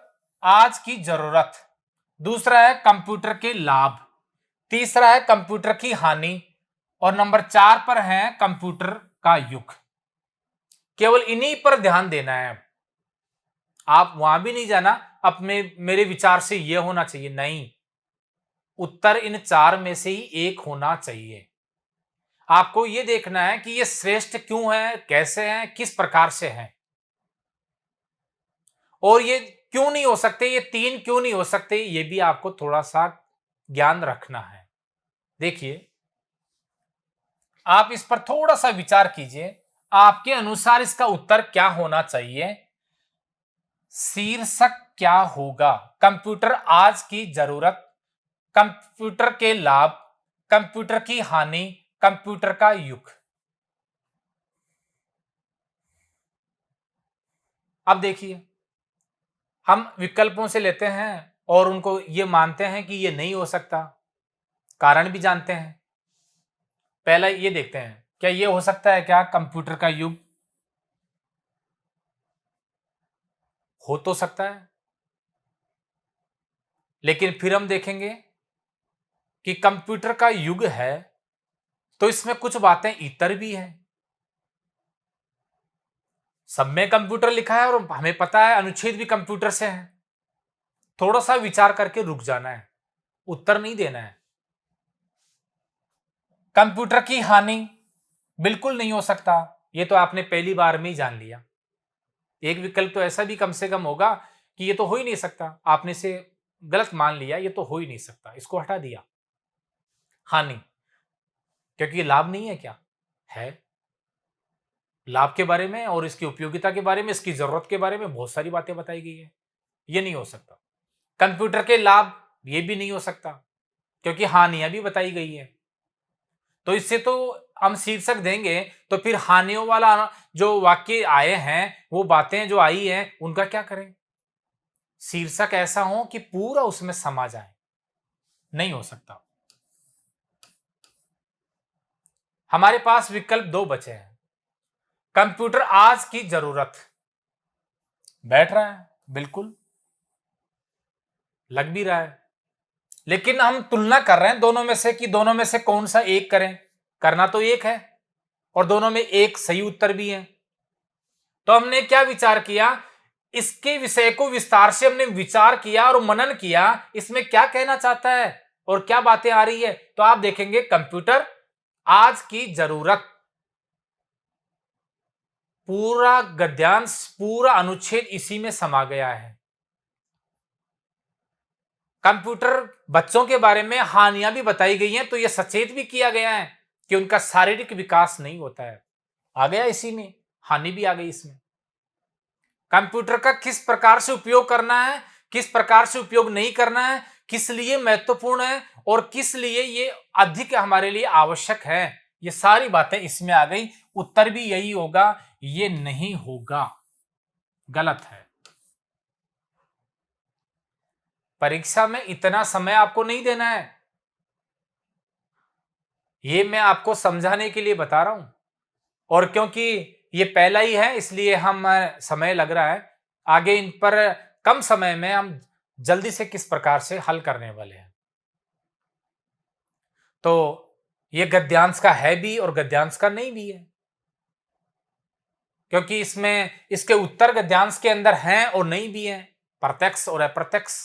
आज की जरूरत, दूसरा है कंप्यूटर के लाभ, तीसरा है कंप्यूटर की हानि और नंबर 4 पर है कंप्यूटर का युग। केवल इन्हीं पर ध्यान देना है। आप वहां भी नहीं जाना अपने मेरे विचार से यह होना चाहिए, नहीं, उत्तर इन 4 में से ही एक होना चाहिए। आपको यह देखना है कि ये श्रेष्ठ क्यों है, कैसे हैं, किस प्रकार से हैं, और ये क्यों नहीं हो सकते, ये 3 क्यों नहीं हो सकते, ये भी आपको थोड़ा सा ज्ञान रखना है। देखिए, आप इस पर थोड़ा सा विचार कीजिए, आपके अनुसार इसका उत्तर क्या होना चाहिए? शीर्षक क्या होगा? कंप्यूटर आज की जरूरत, कंप्यूटर के लाभ, कंप्यूटर की हानि, कंप्यूटर का युग। अब देखिए, हम विकल्पों से लेते हैं और उनको ये मानते हैं कि ये नहीं हो सकता, कारण भी जानते हैं। पहला ये देखते हैं, क्या ये हो सकता है क्या कंप्यूटर का युग? हो तो सकता है, लेकिन फिर हम देखेंगे कि कंप्यूटर का युग है तो इसमें कुछ बातें इतर भी हैं। सब में कंप्यूटर लिखा है और हमें पता है अनुच्छेद भी कंप्यूटर से है। थोड़ा सा विचार करके रुक जाना है, उत्तर नहीं देना है। कंप्यूटर की हानि बिल्कुल नहीं हो सकता, ये तो आपने पहली बार में ही जान लिया। एक विकल्प तो ऐसा भी कम से कम होगा कि ये तो हो ही नहीं सकता, आपने इसे गलत मान लिया, ये तो हो ही नहीं सकता, इसको हटा दिया। हानि, क्योंकि ये लाभ नहीं है क्या? है। लाभ के बारे में और इसकी उपयोगिता के बारे में, इसकी जरूरत के बारे में बहुत सारी बातें बताई गई है, ये नहीं हो सकता। कंप्यूटर के लाभ, ये भी नहीं हो सकता क्योंकि हानियां भी बताई गई है। तो इससे तो हम शीर्षक देंगे तो फिर हानियों वाला जो वाक्य आए हैं, वो बातें जो आई हैं, उनका क्या करें? शीर्षक ऐसा हो कि पूरा उसमें समा जाए, नहीं हो सकता। हमारे पास विकल्प 2 बचे हैं। कंप्यूटर आज की जरूरत, बैठ रहा है, बिल्कुल लग भी रहा है, लेकिन हम तुलना कर रहे हैं दोनों में से कि दोनों में से कौन सा एक करें। करना तो एक है और दोनों में एक सही उत्तर भी है। तो हमने क्या विचार किया, इसके विषय को विस्तार से हमने विचार किया और मनन किया, इसमें क्या कहना चाहता है और क्या बातें आ रही है। तो आप देखेंगे कंप्यूटर आज की जरूरत, पूरा गद्यांश, पूरा अनुच्छेद इसी में समा गया है। कंप्यूटर बच्चों के बारे में हानियां भी बताई गई हैं, तो यह सचेत भी किया गया है कि उनका शारीरिक विकास नहीं होता है, आ गया इसी में, हानि भी आ गई इसमें। कंप्यूटर का किस प्रकार से उपयोग करना है, किस प्रकार से उपयोग नहीं करना है, किस लिए महत्वपूर्ण है और किस लिए ये अधिक हमारे लिए आवश्यक है, ये सारी बातें इसमें आ गई। उत्तर भी यही होगा, ये नहीं होगा, गलत है। परीक्षा में इतना समय आपको नहीं देना है, ये मैं आपको समझाने के लिए बता रहा हूं, और क्योंकि ये पहला ही है इसलिए हम समय लग रहा है, आगे इन पर कम समय में हम जल्दी से किस प्रकार से हल करने वाले हैं। तो ये गद्यांश का है भी और गद्यांश का नहीं भी है, क्योंकि इसमें इसके उत्तर गद्यांश के अंदर हैं और नहीं भी हैं, प्रत्यक्ष और अप्रत्यक्ष।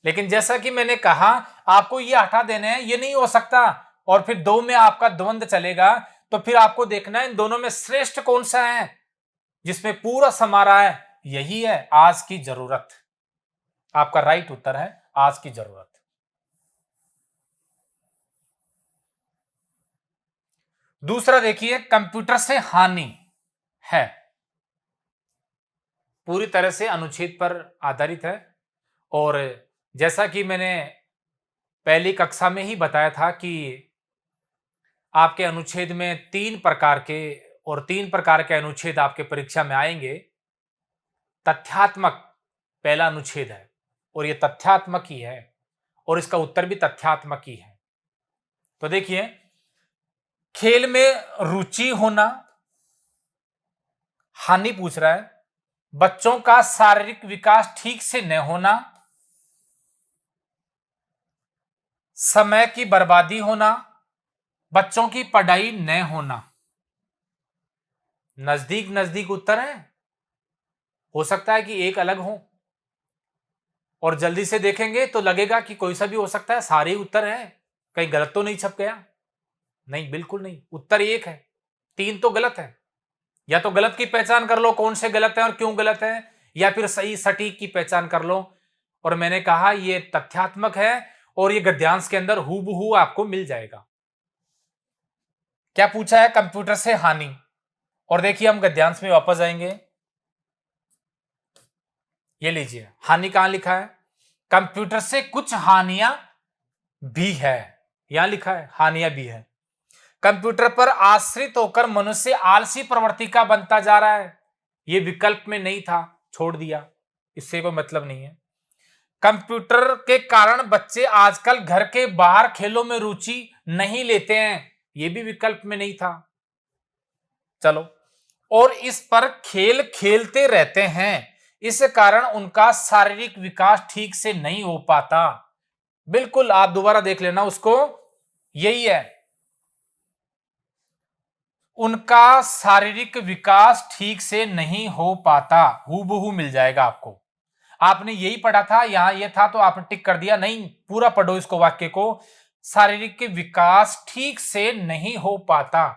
लेकिन जैसा कि मैंने कहा, आपको ये हटा देने हैं, ये नहीं हो सकता, और फिर दो में आपका द्वंद्व चलेगा, तो फिर आपको देखना है इन दोनों में श्रेष्ठ कौन सा है, जिसमें पूरा समा रहा है। यही है आज की जरूरत, आपका राइट उत्तर है आज की जरूरत। दूसरा देखिए, कंप्यूटर से हानि है, पूरी तरह से अनुच्छेद पर आधारित है। और जैसा कि मैंने पहली कक्षा में ही बताया था कि आपके अनुच्छेद में 3 प्रकार के, और 3 प्रकार के अनुच्छेद आपके परीक्षा में आएंगे। तथ्यात्मक पहला अनुच्छेद है और ये तथ्यात्मक ही है, और इसका उत्तर भी तथ्यात्मक ही है। तो देखिए, खेल में रुचि होना, हानि पूछ रहा है। बच्चों का शारीरिक विकास ठीक से न होना, समय की बर्बादी होना, बच्चों की पढ़ाई न होना। नजदीक नजदीक उत्तर है, हो सकता है कि एक अलग हो, और जल्दी से देखेंगे तो लगेगा कि कोई सा भी हो सकता है, सारे ही उत्तर हैं, कहीं गलत तो नहीं छप गया। नहीं, बिल्कुल नहीं, उत्तर एक है, 3 तो गलत है। या तो गलत की पहचान कर लो, कौन से गलत है और क्यों गलत है, या फिर सही सटीक की पहचान कर लो। और मैंने कहा ये तथ्यात्मक है, और ये गद्यांश के अंदर हूबहू आपको मिल जाएगा। क्या पूछा है? कंप्यूटर से हानि। और देखिए, हम गद्यांश में वापस आएंगे। ये लीजिए, हानि कहां लिखा है? कंप्यूटर से कुछ हानियां भी है, यहां लिखा है हानियां भी है। कंप्यूटर पर आश्रित होकर मनुष्य आलसी प्रवृत्ति का बनता जा रहा है, यह विकल्प में नहीं था, छोड़ दिया, इससे कोई मतलब नहीं है। कंप्यूटर के कारण बच्चे आजकल घर के बाहर खेलों में रुचि नहीं लेते हैं, यह भी विकल्प में नहीं था। चलो, और इस पर खेल खेलते रहते हैं, इस कारण उनका शारीरिक विकास ठीक से नहीं हो पाता। बिल्कुल, आप दोबारा देख लेना उसको, यही है, उनका शारीरिक विकास ठीक से नहीं हो पाता, हूबहू मिल जाएगा आपको। आपने यही पढ़ा था, यहां ये था तो आपने टिक कर दिया, नहीं, पूरा पढ़ो इसको, वाक्य को। शारीरिक विकास ठीक से नहीं हो पाता,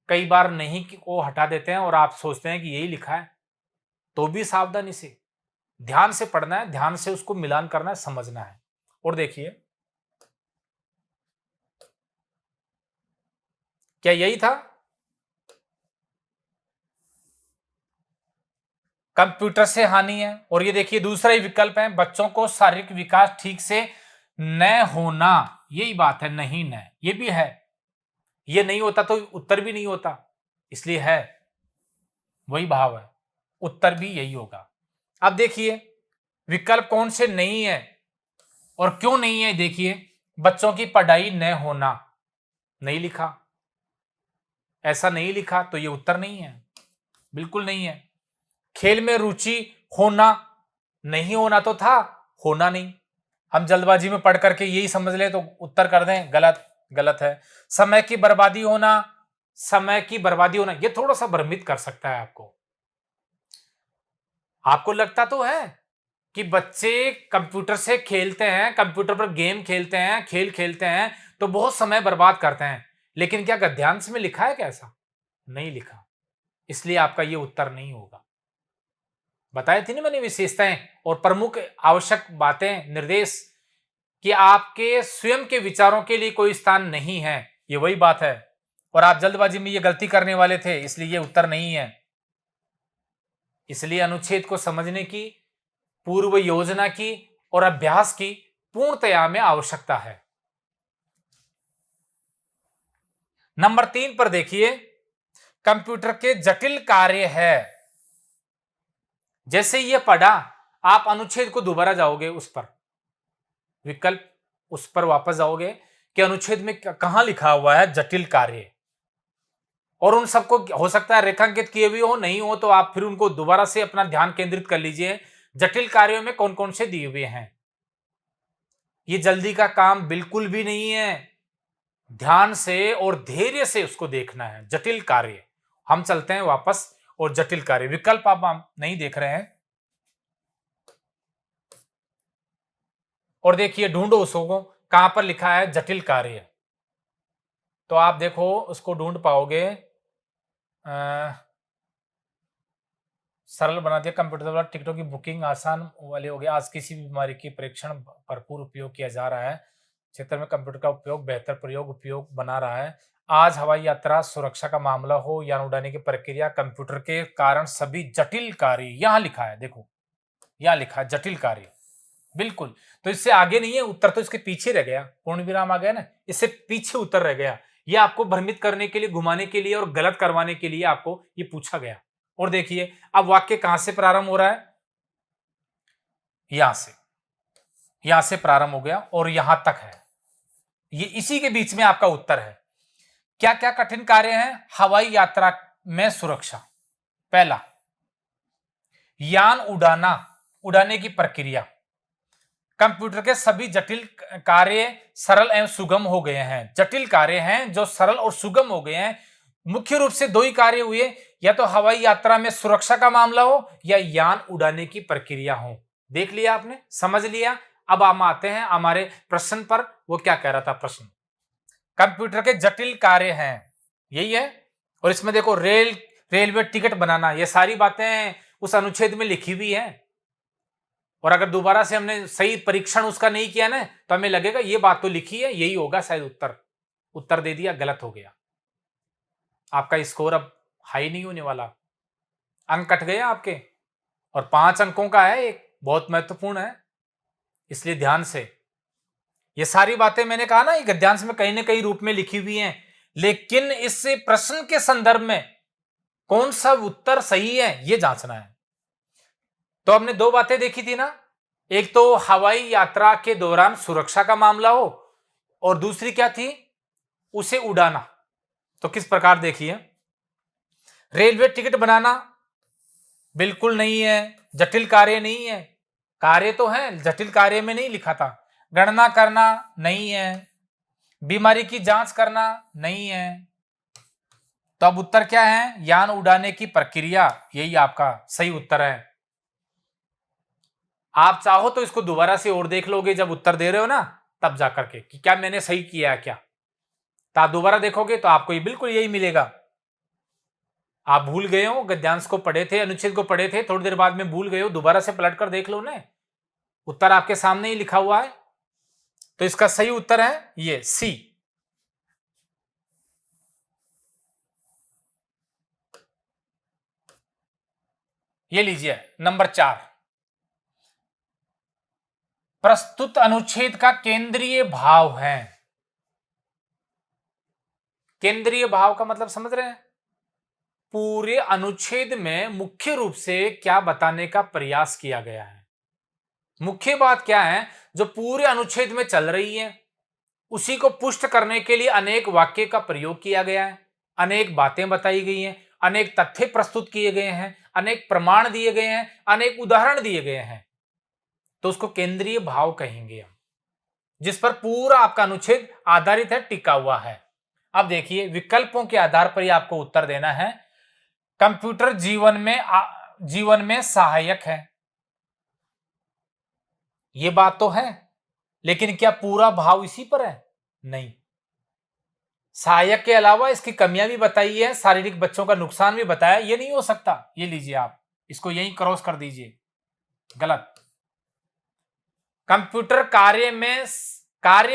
कई बार नहीं को हटा देते हैं और आप सोचते हैं कि यही लिखा है, तो भी सावधानी से, ध्यान से पढ़ना है, ध्यान से उसको मिलान करना है, समझना है। और देखिए, क्या यही था? कंप्यूटर से हानि है, और ये देखिए दूसरा ही विकल्प है, बच्चों को शारीरिक विकास ठीक से न होना, यही बात है, नहीं न, ये भी है, ये नहीं होता तो उत्तर भी नहीं होता, इसलिए है, वही भाव है, उत्तर भी यही होगा। अब देखिए, विकल्प कौन से नहीं है और क्यों नहीं है। देखिए, बच्चों की पढ़ाई न होना, नहीं लिखा, ऐसा नहीं लिखा तो ये उत्तर नहीं है, बिल्कुल नहीं है। खेल में रुचि होना, नहीं होना तो था, होना नहीं, हम जल्दबाजी में पढ़ करके यही समझ ले तो उत्तर कर दें, गलत, गलत है। समय की बर्बादी होना, समय की बर्बादी होना, ये थोड़ा सा भ्रमित कर सकता है आपको। आपको लगता तो है कि बच्चे कंप्यूटर से खेलते हैं, कंप्यूटर पर गेम खेलते हैं, खेल खेलते हैं, तो बहुत समय बर्बाद करते हैं, लेकिन क्या गद्यांश में लिखा है क्या ऐसा? नहीं लिखा, इसलिए आपका ये उत्तर नहीं होगा। बताई थी ना मैंने विशेषताएं और प्रमुख आवश्यक बातें, निर्देश, कि आपके स्वयं के विचारों के लिए कोई स्थान नहीं है, ये वही बात है, और आप जल्दबाजी में ये गलती करने वाले थे, इसलिए ये उत्तर नहीं है। इसलिए अनुच्छेद को समझने की, पूर्व योजना की और अभ्यास की पूर्णतया में आवश्यकता है। नंबर 3 पर देखिए, कंप्यूटर के जटिल कार्य है। जैसे ये पढ़ा, आप अनुच्छेद को दोबारा जाओगे, उस पर विकल्प, उस पर वापस जाओगे कि अनुच्छेद में कहां लिखा हुआ है जटिल कार्य, और उन सबको हो सकता है रेखांकित किए भी हो, नहीं हो तो आप फिर उनको दोबारा से अपना ध्यान केंद्रित कर लीजिए, जटिल कार्यों में कौन कौन से दिए हुए हैं। ये जल्दी का काम बिल्कुल भी नहीं है, ध्यान से और धैर्य से उसको देखना है। जटिल कार्य, हम चलते हैं वापस, और जटिल कार्य विकल्प आप नहीं देख रहे हैं, और देखिए ढूंढो उसको, कहां पर लिखा है जटिल कार्य, तो आप देखो उसको ढूंढ पाओगे। सरल बना दिया, कंप्यूटर द्वारा टिकटों की बुकिंग आसान वाले हो गया, आज किसी भी बीमारी की परीक्षण भरपूर उपयोग किया जा रहा है, क्षेत्र में कंप्यूटर का उपयोग बेहतर उपयोग बना रहा है। आज हवाई यात्रा सुरक्षा का मामला हो, यान उड़ाने की प्रक्रिया, कंप्यूटर के कारण सभी जटिल कार्य, यहाँ लिखा है देखो, यहाँ लिखा है जटिल कार्य, बिल्कुल। तो इससे आगे नहीं है उत्तर, तो इसके पीछे रह गया, पूर्ण विराम आ गया ना, इससे पीछे उत्तर रह गया। ये आपको भ्रमित करने के लिए, घुमाने के लिए और गलत करवाने के लिए आपको ये पूछा गया। और देखिए अब वाक्य कहां से प्रारंभ हो रहा है, यहां से प्रारंभ हो गया और यहां तक है, ये इसी के बीच में आपका उत्तर है। क्या क्या कठिन कार्य हैं हवाई यात्रा में सुरक्षा? पहला, यान उड़ाने की प्रक्रिया, कंप्यूटर के सभी जटिल कार्य सरल एवं सुगम हो गए हैं। जटिल कार्य हैं जो सरल और सुगम हो गए हैं। मुख्य रूप से दो ही कार्य हुए, या तो हवाई यात्रा में सुरक्षा का मामला हो या यान उड़ाने की प्रक्रिया हो। देख लिया आपने, समझ लिया। अब हम आते हैं हमारे प्रश्न पर। वो क्या कह रहा था प्रश्न, कंप्यूटर के जटिल कार्य हैं, यही है। और इसमें देखो रेलवे टिकट बनाना, ये सारी बातें उस अनुच्छेद में लिखी हुई है। और अगर दोबारा से हमने सही परीक्षण उसका नहीं किया ना, तो हमें लगेगा ये बात तो लिखी है, यही होगा शायद उत्तर दे दिया, गलत हो गया। आपका स्कोर अब हाई नहीं होने वाला, अंक कट गए आपके। और 5 अंकों का है, एक बहुत महत्वपूर्ण है, इसलिए ध्यान से। ये सारी बातें मैंने कहा ना, ये गद्यांश में कहीं ना कहीं रूप में लिखी हुई हैं, लेकिन इस प्रश्न के संदर्भ में कौन सा उत्तर सही है ये जांचना है। तो हमने दो बातें देखी थी ना, एक तो हवाई यात्रा के दौरान सुरक्षा का मामला हो, और दूसरी क्या थी, उसे उड़ाना। तो किस प्रकार देखिए, रेलवे टिकट बनाना बिल्कुल नहीं है, जटिल कार्य नहीं है। कार्य तो है, जटिल कार्य में नहीं लिखा था। गणना करना नहीं है, बीमारी की जांच करना नहीं है। तो अब उत्तर क्या है, यान उड़ाने की प्रक्रिया, यही आपका सही उत्तर है। आप चाहो तो इसको दोबारा से और देख लोगे जब उत्तर दे रहे हो ना, तब जाकर के कि क्या मैंने सही किया है क्या। तो आप दोबारा देखोगे तो आपको ये बिल्कुल यही मिलेगा। आप भूल गए हो, गद्यांश को पढ़े थे, अनुच्छेद को पढ़े थे, थोड़ी देर बाद में भूल गए हो, दोबारा से पलट कर देख लो ना, उत्तर आपके सामने ही लिखा हुआ है। तो इसका सही उत्तर है ये सी। ये लीजिए नंबर 4, प्रस्तुत अनुच्छेद का केंद्रीय भाव है। केंद्रीय भाव का मतलब समझ रहे हैं, पूरे अनुच्छेद में मुख्य रूप से क्या बताने का प्रयास किया गया है। मुख्य बात क्या है जो पूरे अनुच्छेद में चल रही है, उसी को पुष्ट करने के लिए अनेक वाक्य का प्रयोग किया गया है, अनेक बातें बताई गई हैं, अनेक तथ्य प्रस्तुत किए गए हैं, अनेक प्रमाण दिए गए हैं, अनेक उदाहरण दिए गए हैं। तो उसको केंद्रीय भाव कहेंगे हम, जिस पर पूरा आपका अनुच्छेद आधारित है, टिका हुआ है। अब देखिए विकल्पों के आधार पर ही आपको उत्तर देना है। कंप्यूटर जीवन में सहायक है, यह बात तो है, लेकिन क्या पूरा भाव इसी पर है? नहीं, सहायक के अलावा इसकी कमियां भी बताई है, शारीरिक बच्चों का नुकसान भी बताया, ये नहीं हो सकता। ये लीजिए आप, इसको यहीं क्रॉस कर दीजिए, गलत। कंप्यूटर कार्य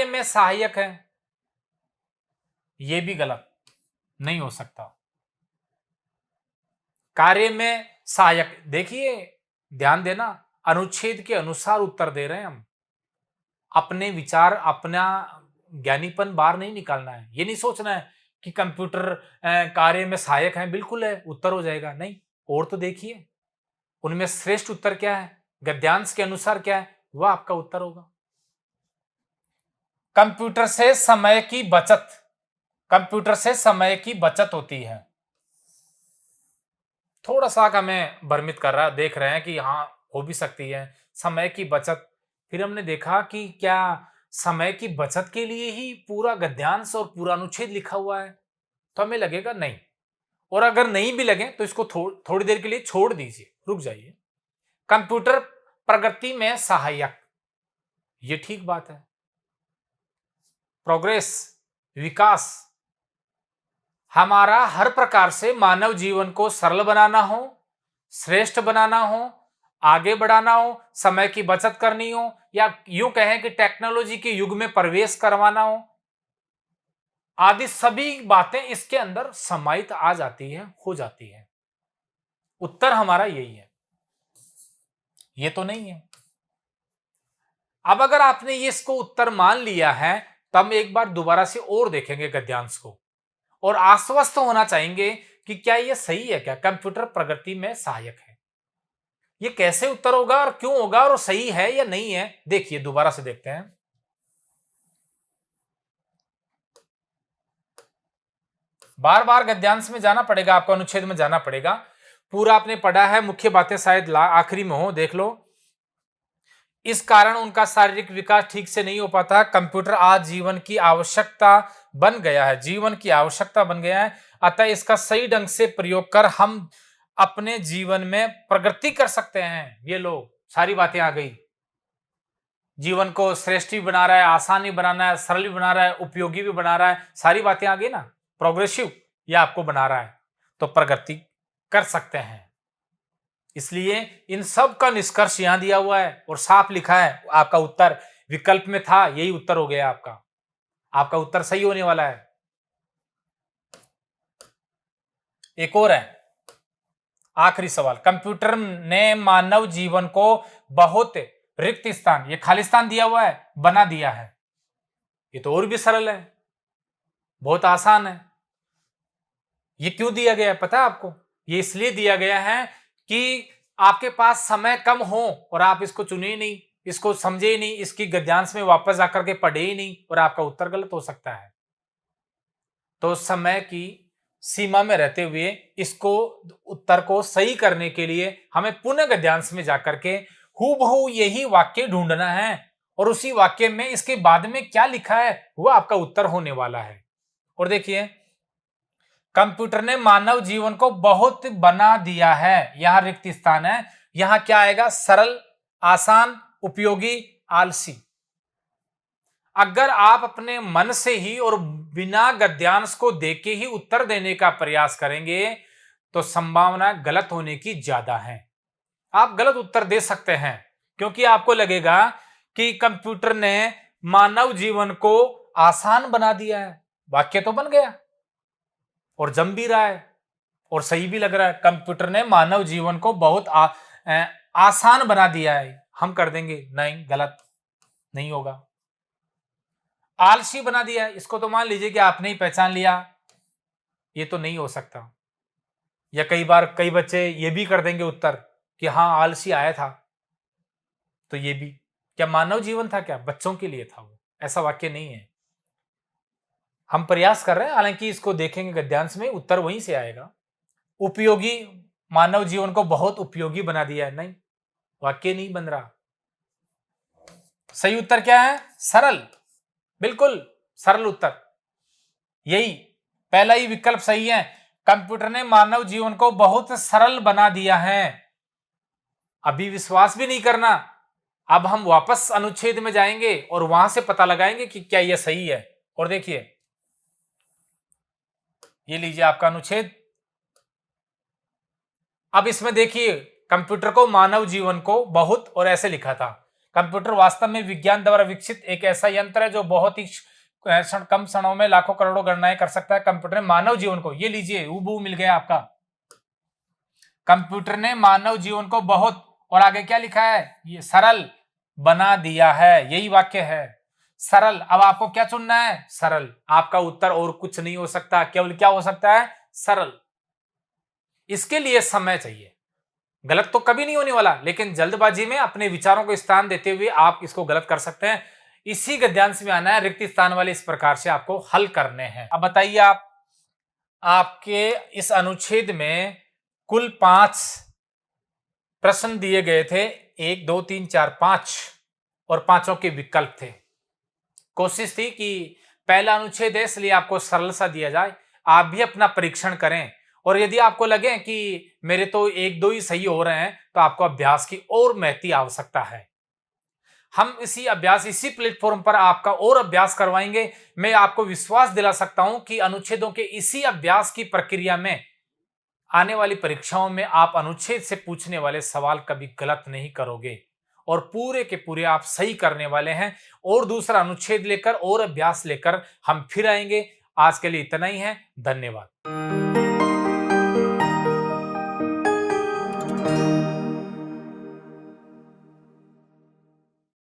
में सहायक है, ये भी गलत, नहीं हो सकता। कार्य में सहायक, देखिए ध्यान देना, अनुच्छेद के अनुसार उत्तर दे रहे हैं हम, अपने विचार, अपना ज्ञानीपन बाहर नहीं निकालना है। ये नहीं सोचना है कि कंप्यूटर कार्य में सहायक है, बिल्कुल है उत्तर हो जाएगा, नहीं। और तो देखिए उनमें श्रेष्ठ उत्तर क्या है, गद्यांश के अनुसार क्या है, वह आपका उत्तर होगा। कंप्यूटर से समय की बचत होती है। थोड़ा सा हमें भ्रमित कर रहा, देख रहे हैं कि हाँ हो भी सकती है समय की बचत। फिर हमने देखा कि क्या समय की बचत के लिए ही पूरा गद्यांश और पूरा अनुच्छेद लिखा हुआ है, तो हमें लगेगा नहीं। और अगर नहीं भी लगे तो इसको थोड़ी देर के लिए छोड़ दीजिए, रुक जाइए। कंप्यूटर प्रगति में सहायक, ये ठीक बात है। प्रोग्रेस, विकास, हमारा हर प्रकार से मानव जीवन को सरल बनाना हो, श्रेष्ठ बनाना हो, आगे बढ़ाना हो, समय की बचत करनी हो, या यूं कहें कि टेक्नोलॉजी के युग में प्रवेश करवाना हो, आदि सभी बातें इसके अंदर समाहित आ जाती है, हो जाती है। उत्तर हमारा यही है, ये तो नहीं है। अब अगर आपने ये इसको उत्तर मान लिया है, तो हम एक बार दोबारा से और देखेंगे गद्यांश को और आश्वस्त होना चाहेंगे कि क्या ये सही है, क्या कंप्यूटर प्रगति में सहायक है। ये कैसे उत्तर होगा और क्यों होगा और सही है या नहीं है, देखिए दोबारा से देखते हैं। बार बार गद्यांश में जाना पड़ेगा, आपको अनुच्छेद में जाना पड़ेगा। पूरा आपने पढ़ा है, मुख्य बातें शायद आखिरी में हो, देख लो। इस कारण उनका शारीरिक विकास ठीक से नहीं हो पाता। कंप्यूटर आज जीवन की आवश्यकता बन गया है, जीवन की आवश्यकता बन गया है। अतः इसका सही ढंग से प्रयोग कर हम अपने जीवन में प्रगति कर सकते हैं। ये लो, सारी बातें आ गई। जीवन को श्रेष्ठ भी बना रहा है, आसान भी बनाना है, सरल भी बना रहा है, उपयोगी भी बना रहा है, सारी बातें आ गई ना। प्रोग्रेसिव ये आपको बना रहा है, तो प्रगति कर सकते हैं। इसलिए इन सब का निष्कर्ष यहां दिया हुआ है और साफ लिखा है। आपका उत्तर विकल्प में था, यही उत्तर हो गया आपका। आपका उत्तर सही होने वाला है। एक और है, आखिरी सवाल। कंप्यूटर ने मानव जीवन को बहुत रिक्त स्थान, ये खालिस्तान दिया हुआ है, बना दिया है। ये तो और भी सरल है, बहुत आसान है। ये क्यों दिया गया है पता है आपको? ये इसलिए दिया गया है कि आपके पास समय कम हो और आप इसको चुने ही नहीं, इसको समझे ही नहीं, इसकी गद्यांश में वापस आकर के पढ़े ही नहीं, और आपका उत्तर गलत हो सकता है। तो समय की सीमा में रहते हुए इसको उत्तर को सही करने के लिए हमें पुनः गद्यांश में जाकर के हूबहू यही वाक्य ढूंढना है, और उसी वाक्य में इसके बाद में क्या लिखा है वह आपका उत्तर होने वाला है। और देखिए, कंप्यूटर ने मानव जीवन को बहुत बना दिया है, यहां रिक्त स्थान है, यहां क्या आएगा? सरल, आसान, उपयोगी, आलसी। अगर आप अपने मन से ही और बिना गद्यांश को देखे ही उत्तर देने का प्रयास करेंगे तो संभावना गलत होने की ज्यादा है। आप गलत उत्तर दे सकते हैं क्योंकि आपको लगेगा कि कंप्यूटर ने मानव जीवन को आसान बना दिया है। वाक्य तो बन गया और जम भी रहा है और सही भी लग रहा है। कंप्यूटर ने मानव जीवन को बहुत आसान बना दिया है, हम कर देंगे, नहीं, गलत नहीं होगा। आलसी बना दिया है, इसको तो मान लीजिए कि आपने ही पहचान लिया, ये तो नहीं हो सकता। या कई बार कई बच्चे ये भी कर देंगे उत्तर कि हाँ आलसी आया था, तो ये भी क्या मानव जीवन था? क्या बच्चों के लिए था? वो ऐसा वाक्य नहीं है। हम प्रयास कर रहे हैं, हालांकि इसको देखेंगे गद्यांश में, उत्तर वहीं से आएगा। उपयोगी, मानव जीवन को बहुत उपयोगी बना दिया है, नहीं, वाक्य नहीं बन रहा। सही उत्तर क्या है? सरल, बिल्कुल सरल उत्तर, यही पहला ही विकल्प सही है। कंप्यूटर ने मानव जीवन को बहुत सरल बना दिया है। अभी विश्वास भी नहीं करना, अब हम वापस अनुच्छेद में जाएंगे और वहां से पता लगाएंगे कि क्या यह सही है। और देखिए, ये लीजिए आपका अनुच्छेद। अब इसमें देखिए, कंप्यूटर को मानव जीवन को बहुत, और ऐसे लिखा था, कंप्यूटर वास्तव में विज्ञान द्वारा विकसित एक ऐसा यंत्र है जो बहुत ही कम क्षणों में लाखों करोड़ों गणनाएं कर सकता है। कंप्यूटर ने मानव जीवन को, ये लीजिए हूबहू मिल गया आपका, कंप्यूटर ने मानव जीवन को बहुत, और आगे क्या लिखा है? ये सरल बना दिया है, यही वाक्य है, सरल। अब आपको क्या चुनना है? सरल। आपका उत्तर और कुछ नहीं हो सकता, केवल क्या हो सकता है? सरल। इसके लिए समय चाहिए, गलत तो कभी नहीं होने वाला, लेकिन जल्दबाजी में अपने विचारों को स्थान देते हुए आप इसको गलत कर सकते हैं। इसी गद्यांश में आना है, रिक्त स्थान वाले इस प्रकार से आपको हल करने हैं। अब बताइए, आप आपके इस अनुच्छेद में कुल 5 प्रश्न दिए गए थे, 1 2 3 4 5, और पांचों के विकल्प थे। कोशिश थी कि पहला अनुच्छेद है इसलिए आपको सरल सा दिया जाए। आप भी अपना परीक्षण करें, और यदि आपको लगे कि मेरे तो 1 2 ही सही हो रहे हैं तो आपको अभ्यास की और महती आवश्यकता है। हम इसी अभ्यास, इसी प्लेटफॉर्म पर आपका और अभ्यास करवाएंगे। मैं आपको विश्वास दिला सकता हूं कि अनुच्छेदों के इसी अभ्यास की प्रक्रिया में आने वाली परीक्षाओं में आप अनुच्छेद से पूछने वाले सवाल कभी गलत नहीं करोगे और पूरे के पूरे आप सही करने वाले हैं। और दूसरा अनुच्छेद लेकर और अभ्यास लेकर हम फिर आएंगे। आज के लिए इतना ही है। धन्यवाद।